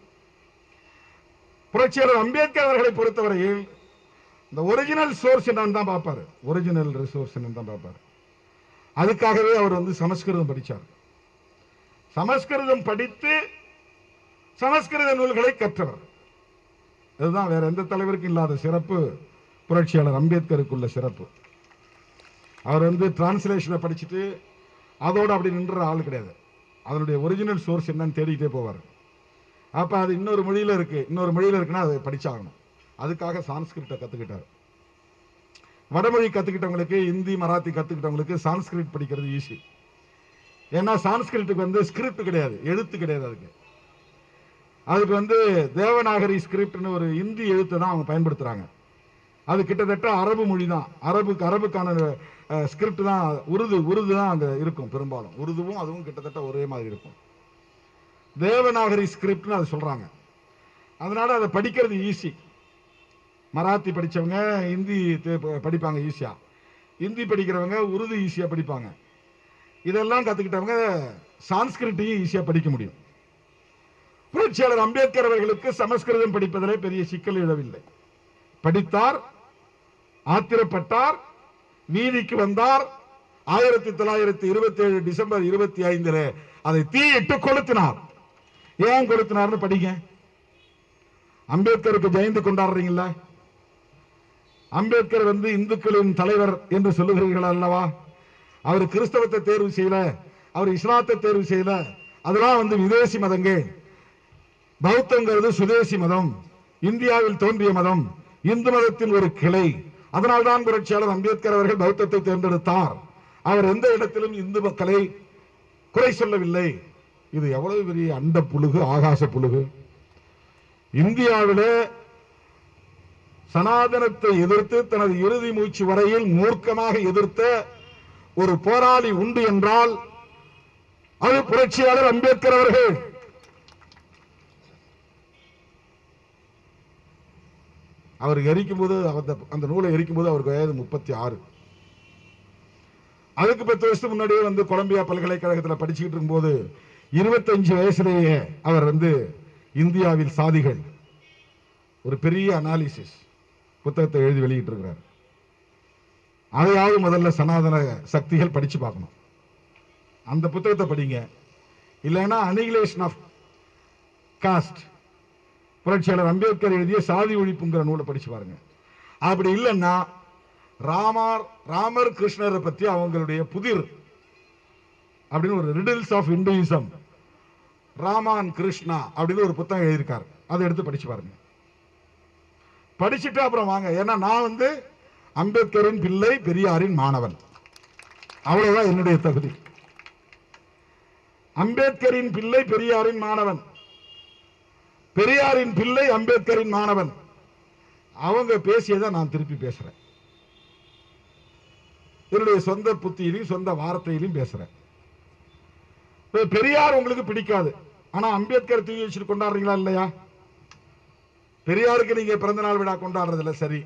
புரட்சியாளர் அம்பேத்கர் அவர்களை பொறுத்தவரையில் இந்த ஒரிஜினல் சோர்ஸ் என்னன்னு தான் பார்ப்பாரு, ஒரிஜினல் ரிசோர்ஸ் என்னன்னு தான் பார்ப்பாரு. அதுக்காகவே அவர் சமஸ்கிருதம் படித்தார். சமஸ்கிருதம் படித்து சமஸ்கிருத நூல்களை கற்றவர். இதுதான் வேற எந்த தலைவருக்கும் இல்லாத சிறப்பு, புரட்சியாளர் அம்பேத்கருக்குள்ள சிறப்பு. அவர் டிரான்ஸ்லேஷனை படிச்சுட்டு அதோட அப்படி நின்ற ஆள் கிடையாது. அதனுடைய ஒரிஜினல் சோர்ஸ் என்னன்னு தேடிக்கிட்டே போவார். அப்ப அது இன்னொரு மொழியில இருக்கு, இன்னொரு மொழியில இருக்குன்னா அதை படிச்சாகணும். அதுக்காக சான்ஸ்கிரிட்டை கத்துக்கிட்டார். வடமொழி கத்துக்கிட்டவங்களுக்கு, இந்தி மராத்தி கத்துக்கிட்டவங்களுக்கு சான்ஸ்கிரிட் படிக்கிறது ஈஸி. ஏன்னா சான்ஸ்கிரிட்டுக்கு ஸ்கிரிப்ட் கிடையாது, எழுத்து கிடையாது. அதுக்கு தேவநாகரி ஸ்கிரிப்ட்னு ஒரு இந்தி எழுத்தை தான் அவங்க பயன்படுத்துறாங்க. அது கிட்டத்தட்ட அரபு மொழி தான். அரபுக்கான ஸ்கிரிப்ட் தான் உருது தான் அங்க இருக்கும். பெரும்பாலும் உருதுவும் அதுவும் கிட்டத்தட்ட ஒரே மாதிரி இருக்கும். தேவநாகரி ஸ்கிரிப்ட்னு அது சொல்றாங்க. அதனால அதை படிக்கிறது ஈஸி. மராத்தி படிச்சவங்க இந்தி படிப்பாங்க ஈஸியா, இந்தி படிக்கிறவங்க உருது ஈஸியா படிப்பாங்க. இதெல்லாம் கத்துக்கிட்டவங்க சான்ஸ்கிரிட்டையும் ஈஸியா படிக்க முடியும். புரட்சியாளர் அம்பேத்கர் அவர்களுக்கு சமஸ்கிருதம் படிப்பதிலே பெரிய சிக்கல் எழவில்லை. படித்தார், ஆத்திரப்பட்டார், வீதிக்கு வந்தார். 1927 டிசம்பர் 25 அதை தீயிட்டு கொளுத்தினார். ஏன் கொளுத்தினார்னு படிங்க. அம்பேத்கருக்கு ஜெயந்தி கொண்டாடுறீங்களா? அம்பேத்கர் இந்துக்களின் தலைவர் என்று சொல்லுகிறீர்கள் அல்லவா? அவர் கிறிஸ்தவத்தை தேர்வு செய்யல, அவர் இஸ்லாத்தை தேர்வு செய்யல. அதெல்லாம் விதேசி மதங்கள். பௌத்தங்கிறது சுதேசி மதம், இந்தியாவில் தோன்றிய மதம், இந்து மதத்தின் ஒரு கிளை. அதனால்தான் புரட்சியாளர் அம்பேத்கர் அவர்கள் பௌத்தத்தை தேர்ந்தெடுத்தார். அவர் எந்த இடத்திலும் இந்து மக்களை குறை சொல்லவில்லை. இது எவ்வளவு பெரிய அண்ட புழுகு, ஆகாச புழுகு. இந்தியாவிலே சனாதனத்தை எதிர்த்து தனது இறுதி மூச்சு வரையில் மூர்க்கமாக எதிர்த்த ஒரு போராளி உண்டு என்றால் அது புரட்சியாளர் அம்பேத்கர் அவர்கள். அவர் எரிக்கும் போது, அந்த நூலை எரிக்கும் போது அவருக்கு வயது 36. அதுக்கு 10 வருஷத்துக்கு முன்னாடியே கொலம்பியா பல்கலைக்கழகத்தில் படிச்சுக்கிட்டு இருக்கும்போது 25 வயசுலேயே அவர் இந்தியாவில் சாதிகள் ஒரு பெரிய அனாலிசிஸ் புத்தகத்தை எழுதி வெளியிட்டு இருக்கிறார். அதையாவது முதல்ல சனாதன சக்திகள் படிச்சு பார்க்கணும். அந்த புத்தகத்தை படிங்க. இல்லைன்னா அனிகிலேஷன் ஆஃப் காஸ்ட், புரட்சியாளர் அம்பேத்கர் எழுதிய சாதி ஒழிப்புங்கிற நூலை படிச்சு பாருங்க. அப்படி இல்லைன்னா ராமர் கிருஷ்ணரை பற்றி அவங்களுடைய புதிர் அப்படின்னு ஒரு ரிடில்ஸ் ஆஃப் இந்துயிசம், ராமான் கிருஷ்ணா அப்படின்னு ஒரு புத்தகம் எழுதியிருக்காரு. அதை எடுத்து படிச்சு பாருங்க. படிச்சுட்டு அப்புறம் வாங்க. ஏன்னா நான் வந்து அம்பேத்கரின் பிள்ளை, பெரியாரின் மாணவன், அவ்வளவுதான் என்னுடைய தகுதி. அம்பேத்கரின் பிள்ளை, பெரியாரின் மாணவன், பெரியாரின் பிள்ளை, அம்பேத்கரின் மாணவன். அவங்க பேசியதை நான் திருப்பி பேசுறேன். என்னுடைய சொந்த புத்தியிலும் சொந்த வார்த்தையிலும் பேசுறேன். பெரியார் உங்களுக்கு பிடிக்காது, ஆனா அம்பேத்கர் தூக்கி வச்சுட்டு கொண்டாடுறீங்களா இல்லையா? பெரியாருக்கு நீங்க பிறந்த நாள் விழா கொண்டாடுறது இல்ல, சரி.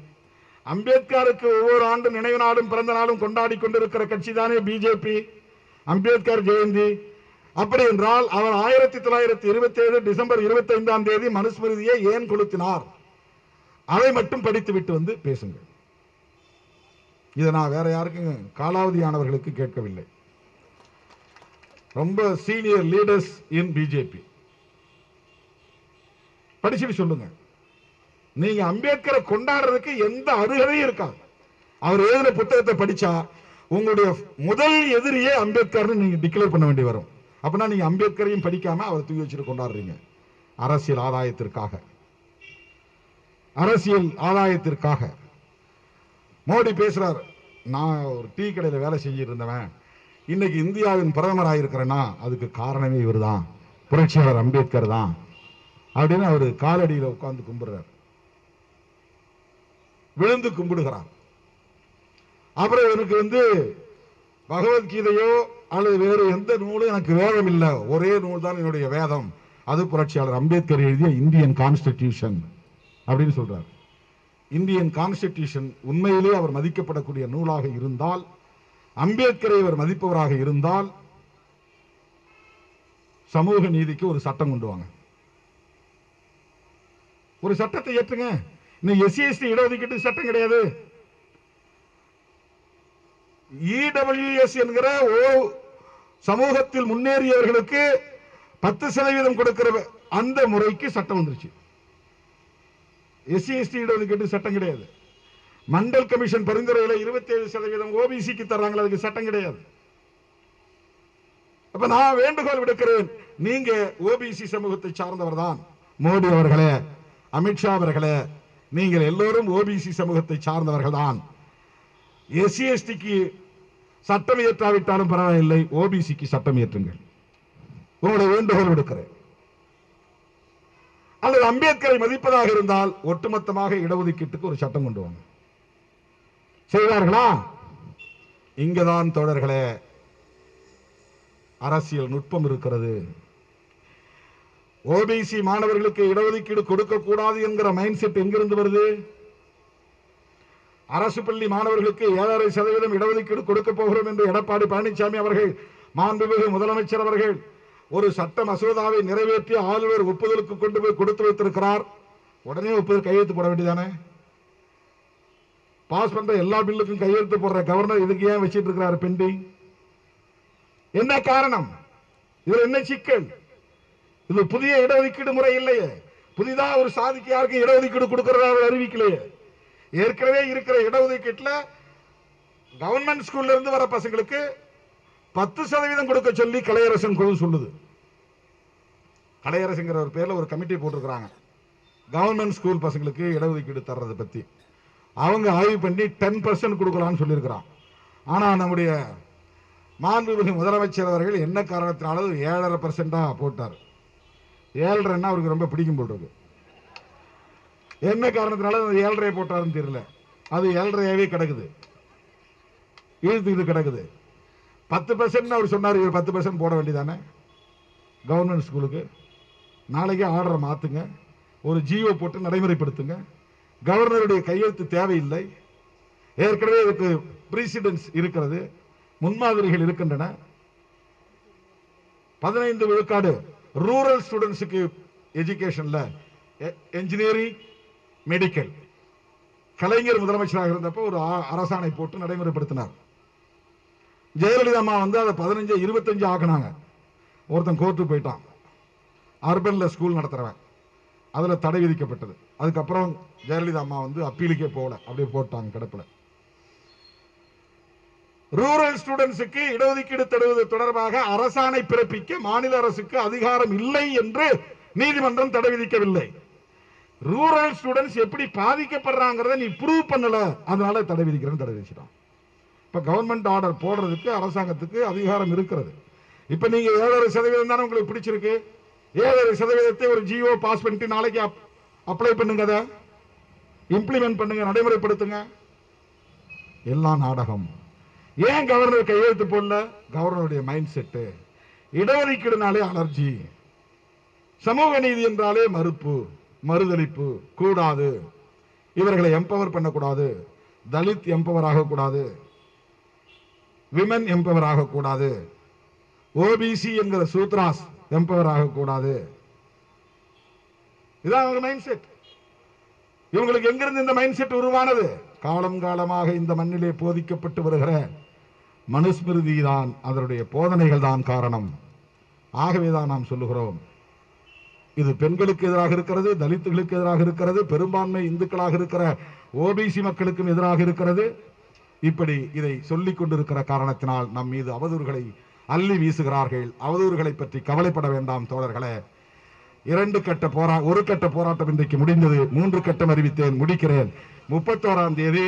அம்பேத்கருக்கு ஒவ்வொரு ஆண்டு நினைவு நாளும் பிறந்த நாளும் கொண்டாடி கொண்டிருக்கிற கட்சி தானே பிஜேபி. அம்பேத்கர் ஜெயந்தி. அப்படி என்றால் அவர் 1927 டிசம்பர் 25ஆம் தேதி மனுஸ்மிருதியை ஏன் கொளுத்தினார், அதை மட்டும் படித்து விட்டு வந்து பேசுங்கள். இதை நான் வேற யாருக்கும் காலாவதியானவர்களுக்கு கேட்கவில்லை. ரொம்ப சீனியர் லீடர்ஸ் இன் பிஜேபி படிச்சுட்டு சொல்லுங்க. நீங்க அம்பேத்கரை கொண்டாடுறதுக்கு எந்த அருகதையும் இருக்காது. அவர் எழுதின புத்தகத்தை படிச்சா உங்களுடைய முதல் எதிரியே அம்பேத்கர் நீங்க டிக்ளேர் பண்ண வேண்டி வரும். அப்படின்னா நீங்க அம்பேத்கரையும் படிக்காம அவர் தூக்கி வச்சுட்டு கொண்டாடுறீங்க. அரசியல் ஆதாயத்திற்காக, அரசியல் ஆதாயத்திற்காக. மோடி பேசுறார், நான் ஒரு டீ கடையில் வேலை செஞ்சிட்டு இருந்தவன் இன்னைக்கு இந்தியாவின் பிரதமராக இருக்கிறேன்னா அதுக்கு காரணமே இவர் தான், புரட்சியாளர் அம்பேத்கர் தான் அப்படின்னு அவர் காலடியில் உட்கார்ந்து கும்பிடுறார், விழுந்து கும்பிடுகிறார். அப்புறம் எனக்கு வந்து பகவத்கீதையோ அல்லது வேறு எந்த நூலும் எனக்கு வேதம் இல்லை, ஒரே நூல் தான் என்னுடைய வேதம், அது புரட்சியாளர் அம்பேத்கர் எழுதிய இந்தியன் கான்ஸ்டிடியூஷன் அப்படின்னு சொல்றார். இந்தியன் கான்ஸ்டிடியூஷன் உண்மையிலே அவர் மதிக்கப்படக்கூடிய நூலாக இருந்தால், அம்பேத்கரை அவர் மதிப்பவராக இருந்தால், சமூக நீதிக்கு ஒரு சட்டம் கொண்டு வாங்க, ஒரு சட்டத்தை ஏற்றுங்க. இன்னும் எஸ்சி எஸ்டி இடஒதுக்கீட்டு சட்டம் கிடையாது. இடபிள்யூஎஸ் என்கிற சமூகத்தில் முன்னேறியவர்களுக்கு 10% கொடுக்கிற அந்த முறைக்கு சட்டம் வந்துருச்சு. எஸ்சி எஸ்டி இடஒதுக்கீட்டு சட்டம் கிடையாது. மண்டல் கமிஷன் பரிந்துரையில 27% ஓபிசிக்கு தர்றாங்க, அதுக்கு சட்டம் கிடையாது. அப்ப நான் வேண்டுகோள் விடுக்கிறேன், நீங்க ஓபிசி சமூகத்தை சார்ந்தவர் தான். மோடி அவர்களே, அமித்ஷா அவர்களே, நீங்கள் எல்லோரும் ஓபிசி சமூகத்தை சார்ந்தவர்கள் தான். எஸ்சி எஸ்டிக்கு சட்டம் இயற்றாவிட்டாலும் பரவாயில்லை, ஓபிசிக்கு சட்டம் இயற்றுங்கள். உங்களுடைய வேண்டுகோள் விடுக்கிறேன். அல்லது அம்பேத்கரை மதிப்பதாக இருந்தால் ஒட்டுமொத்தமாக இடஒதுக்கீட்டுக்கு ஒரு சட்டம் கொண்டு வாங்க. செய்வார்களா? இங்கதான் தோழர்களே அரசியல் நுட்பம் இருக்கிறது. ஓபிசி மாணவர்களுக்கு இடஒதுக்கீடு கொடுக்க கூடாது என்கிற மைண்ட் செட் எங்கிருந்து வருது? அரசு பள்ளி மாணவர்களுக்கு 7.5% இடஒதுக்கீடு கொடுக்க போகிறோம் என்று எடப்பாடி பழனிசாமி அவர்கள், மாண்புமிகு முதலமைச்சர் அவர்கள் ஒரு சட்ட மசோதாவை நிறைவேற்றி ஆளுநர் ஒப்புதலுக்கு கொண்டு போய் கொடுத்து வைத்திருக்கிறார். உடனே ஒப்புதல் கையெழுத்து போட வேண்டியதானே? பாஸ் பண்ற எல்லா பில்லுக்கும் கையெழுத்து போடுற கவர்னர் இதுக்கு ஏன் வச்சிட்டு இருக்கிறார் பெண்டிங்? என்ன காரணம்? இதுல என்ன சிக்கல்? இது புதிய இடஒதுக்கீடு முறை இல்லையே. புதிதா ஒரு சாதிக்கு யாருக்கு இடஒதுக்கீடு கொடுக்கிறதா அறிவிக்கலையே. ஏற்கனவே இருக்கிற இடஒதுக்கீட்டுல கவர்மெண்ட் ஸ்கூல்ல இருந்து வர பசங்களுக்கு 10% கொடுக்க சொல்லி கலையரசன் குழு சொல்லுது. கலையரசுங்கிற ஒரு பேர்ல ஒரு கமிட்டி போட்டிருக்கிறாங்க கவர்மெண்ட் ஸ்கூல் பசங்களுக்கு இடஒதுக்கீடு தர்றதை பத்தி. அவங்க ஆய்வு பண்ணி 10% கொடுக்கலாம்னு சொல்லியிருக்கிறான். ஆனா நம்முடைய மாண்புமிகு முதலமைச்சர் அவர்கள் என்ன காரணத்தினாலும் 7.5% போட்டார். 7.5 அவருக்கு ரொம்ப பிடிக்கும் போட்டிருக்கு. என்ன காரணத்தினால 7.5 போட்டாருன்னு தெரியல. அது 7.5 கிடக்குது, இழுத்து கிடக்குது. 10% அவர் சொன்னார். இவர் 10% போட வேண்டியதானே கவர்மெண்ட் ஸ்கூலுக்கு? நாளைக்கு ஆர்டரை மாத்துங்க, ஒரு ஜியோ போட்டு நடைமுறைப்படுத்துங்க. கவர்னருடைய கையெழுத்து தேவையில்லை. ஏற்கனவே இதுக்கு பிரசிடென்ஸ் இருக்கிறது, முன்மாதிரிகள் இருக்கின்றன. 15 விழுக்காடு ரூரல் ஸ்டூடெண்ட்ஸுக்கு எஜுகேஷன்ல என்ஜினியரிங், மெடிக்கல். கலைஞர் முதலமைச்சராக இருந்தப்போ ஒரு அரசாணை போட்டு நடைமுறைப்படுத்தினார். ஜெயலலிதா அம்மா வந்து அதை 15 25 ஆக்கினாங்க. ஒருத்தன் கோர்ட்டு போயிட்டான், அர்பன்ல ஸ்கூல் நடத்துறவன், அதுல தடை விதிக்கப்பட்டது. அதுக்கப்புறம் ஜெயலலிதா அம்மா வந்து அப்பீலுக்கே போகல, அப்படியே போட்டாங்க கிடப்பில். ரூரல் ஸ்டூடெண்ட்ஸுக்கு இடஒதுக்கீடு தருவது தொடர்பாக அரசாணை பிறப்பிக்க மாநில அரசுக்கு அதிகாரம் இல்லை என்று நீதிமன்றம் தடை விதிக்கவில்லை. ரூரல் ஸ்டூடெண்ட்ஸ் எப்படி பாதிக்கப்படுறாங்கிறத நீ ப்ரூவ் பண்ணல, அதனால தடை விதிக்கிறேன்னு தடை விதிச்சிட்டான். இப்ப கவர்மெண்ட் ஆர்டர் போடுறதுக்கு அரசாங்கத்துக்கு அதிகாரம் இருக்கிறது. இப்ப நீங்க 7.5% தானே உங்களுக்கு பிடிச்சிருக்கு. 7.5% ஒரு ஜியோ பாஸ் பண்ணிட்டு நாளைக்கு அப்ளை பண்ணுங்க, அதை இம்ப்ளிமெண்ட் பண்ணுங்க, நடைமுறைப்படுத்துங்க. எல்லாம் நாடகம். ஏன் கவர்னர் கையெழுத்து போடல? கவர்னருடைய மைண்ட் செட்டு இடஒதுக்கீடுனாலே அலர்ஜி, சமூக நீதி என்றாலே மறுப்பு, மறுதளிப்பு கூடாது, இவர்களை எம்பவர் பண்ணக்கூடாது, தலித் எம்பவர் ஆகக்கூடாது, விமன் எம்பவர் ஆகக்கூடாது, ஓபிசி என்கிற சூத்ராஸ் எம்பவர் ஆகக்கூடாது. இதான் அவங்க மைண்ட் செட். இவங்களுக்கு எங்கிருந்து இந்த மைண்ட் செட் உருவானது? காலம் காலமாக இந்த மண்ணிலே போதிக்கப்பட்டு வருகிற மனுஸ்மிருதி தான், அதனுடைய போதனைகள் தான் காரணம். ஆகவேதான் நாம் சொல்லுகிறோம், இது பெண்களுக்கு எதிராக இருக்கிறது, தலித்துகளுக்கு எதிராக இருக்கிறது, பெரும்பான்மை இந்துக்களாக இருக்கிற ஓபிசி மக்களுக்கும் எதிராக இருக்கிறது. இப்படி இதை சொல்லிக் கொண்டிருக்கிற காரணத்தினால் நம் மீது அவதூறுகளை அள்ளி வீசுகிறார்கள். அவதூறுகளை பற்றி கவலைப்பட வேண்டாம் தோழர்களே. ஒரு கட்ட போராட்டம் இன்றைக்கு முடிந்தது. 3 கட்டம் அறிவித்தேன், முடிக்கிறேன். 31ஆம் தேதி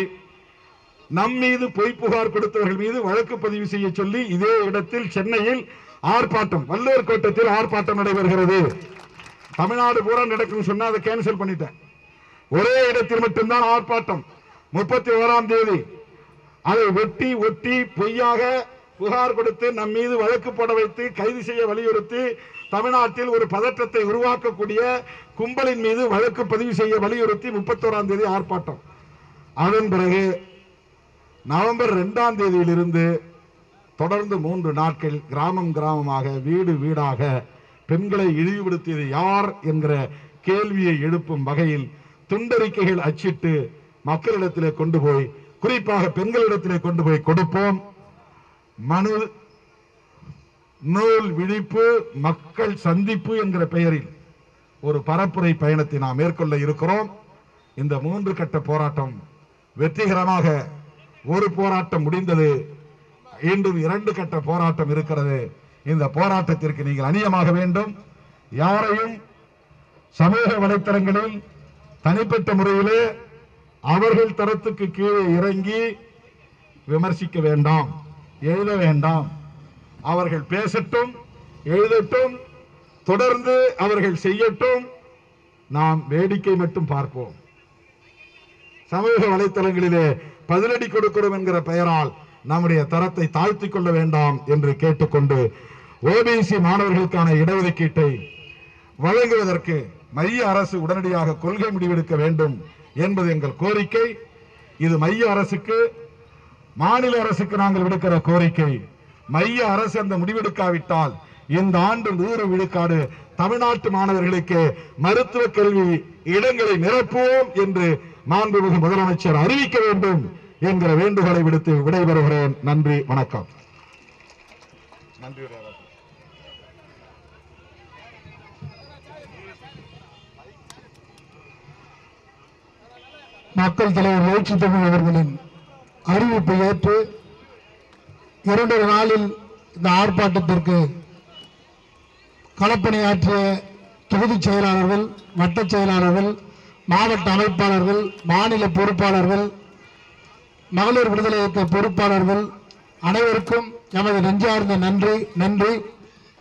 நம் மீது பொய் புகார் கொடுத்தவர்கள் மீது வழக்கு பதிவு செய்ய சொல்லி இதே இடத்தில் சென்னையில் ஆர்ப்பாட்டம், வள்ளுவர் கோட்டத்தில் ஆர்ப்பாட்டம் நடைபெறுகிறது. தமிழ்நாடு பூரா நடக்கும் சொன்னா அதை கேன்சல் பண்ணிட்டேன். ஒரே இடத்தில் மட்டும்தான் ஆர்ப்பாட்டம். 31ஆம் தேதி அதை வெட்டி ஒட்டி பொய்யாக புகார் கொடுத்து நம் மீது வழக்கு போட வைத்து கைது செய்ய வலியுறுத்தி தமிழ்நாட்டில் ஒரு பதற்றத்தை உருவாக்கக்கூடிய கும்பலின் மீது வழக்கு பதிவு செய்ய வலியுறுத்தி 31ஆம் தேதி ஆர்ப்பாட்டம். அதன் பிறகு நவம்பர் 2ஆம் தேதியிலிருந்து தொடர்ந்து 3 நாட்கள் கிராமம் கிராமமாக, வீடு வீடாக பெண்களை இழிவுபடுத்தியது யார் என்கிற கேள்வியை எழுப்பும் வகையில் துண்டறிக்கைகள் அச்சிட்டு மக்களிடத்திலே கொண்டு போய், குறிப்பாக பெண்களிடத்திலே கொண்டு போய் கொடுப்போம். மனு நூல் விழிப்பு மக்கள் சந்திப்பு என்கிற பெயரில் ஒரு பரப்புரை பயணத்தை நாம் மேற்கொள்ள இருக்கிறோம். இந்த 3 கட்ட போராட்டம் வெற்றிகரமாக, ஒரு போராட்டம் முடிந்தது, இன்றும் 2 கட்ட போராட்டம் இருக்கிறது. இந்த போராட்டத்திற்கு நீங்கள் அணியமாக வேண்டும். யாரையும் சமூக வலைத்தளங்களில் தனிப்பட்ட முறையிலே அவர்கள் தரத்துக்கு கீழே இறங்கி விமர்சிக்க வேண்டாம், எழுத வேண்டாம். அவர்கள் பேசட்டும், எழுதட்டும், தொடர்ந்து அவர்கள் செய்யட்டும். நாம் வேடிக்கை மட்டும் பார்ப்போம். சமூக வலைத்தளங்களிலே பதிலடி கொடுக்கிறோம் என்கிற பெயரால் நம்முடைய தரத்தை தாழ்த்திக் கொள்ள வேண்டாம் என்று கேட்டுக்கொண்டு, ஓபிசி மாணவர்களுக்கான இடஒதுக்கீட்டை வழங்குவதற்கு மைய அரசு உடனடியாக கொள்கை முடிவெடுக்க வேண்டும் என்பது எங்கள் கோரிக்கை. இது மைய அரசுக்கு, மாநில அரசுக்கு நாங்கள் விடுக்கிற கோரிக்கை. மைய அரசு அந்த முடிவெடுக்காவிட்டால் இந்த ஆண்டு 100 விழுக்காடு தமிழ்நாட்டு மாணவர்களுக்கு மருத்துவ கல்வி இடங்களை நிரப்புவோம் என்று மாண்புமிகு முதலமைச்சர் அறிவிக்க வேண்டும் என்கிற வேண்டுகோளை விடுத்து விடைபெறுகிறேன். நன்றி, வணக்கம். நன்றி. மக்கள் தலைவர் எழுச்சி தமிழ் அவர்களின் அறிவிப்பை ஏற்று 2 நாளில் இந்த ஆர்ப்பாட்டத்திற்கு களப்பணியாற்றிய தொகுதி செயலாளர்கள், வட்ட செயலாளர்கள், மாவட்ட அமைப்பாளர்கள், மாநில பொறுப்பாளர்கள், மகளிர் விடுதலை இயக்க பொறுப்பாளர்கள் அனைவருக்கும் எமது நெஞ்சார்ந்த நன்றி.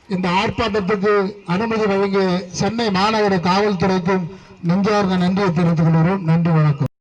இந்த ஆர்ப்பாட்டத்துக்கு அனுமதி வழங்கிய சென்னை மாநகர காவல்துறைக்கும் நெஞ்சார்ந்த நன்றியை தெரிவித்துக் கொள்கிறோம். நன்றி, வணக்கம்.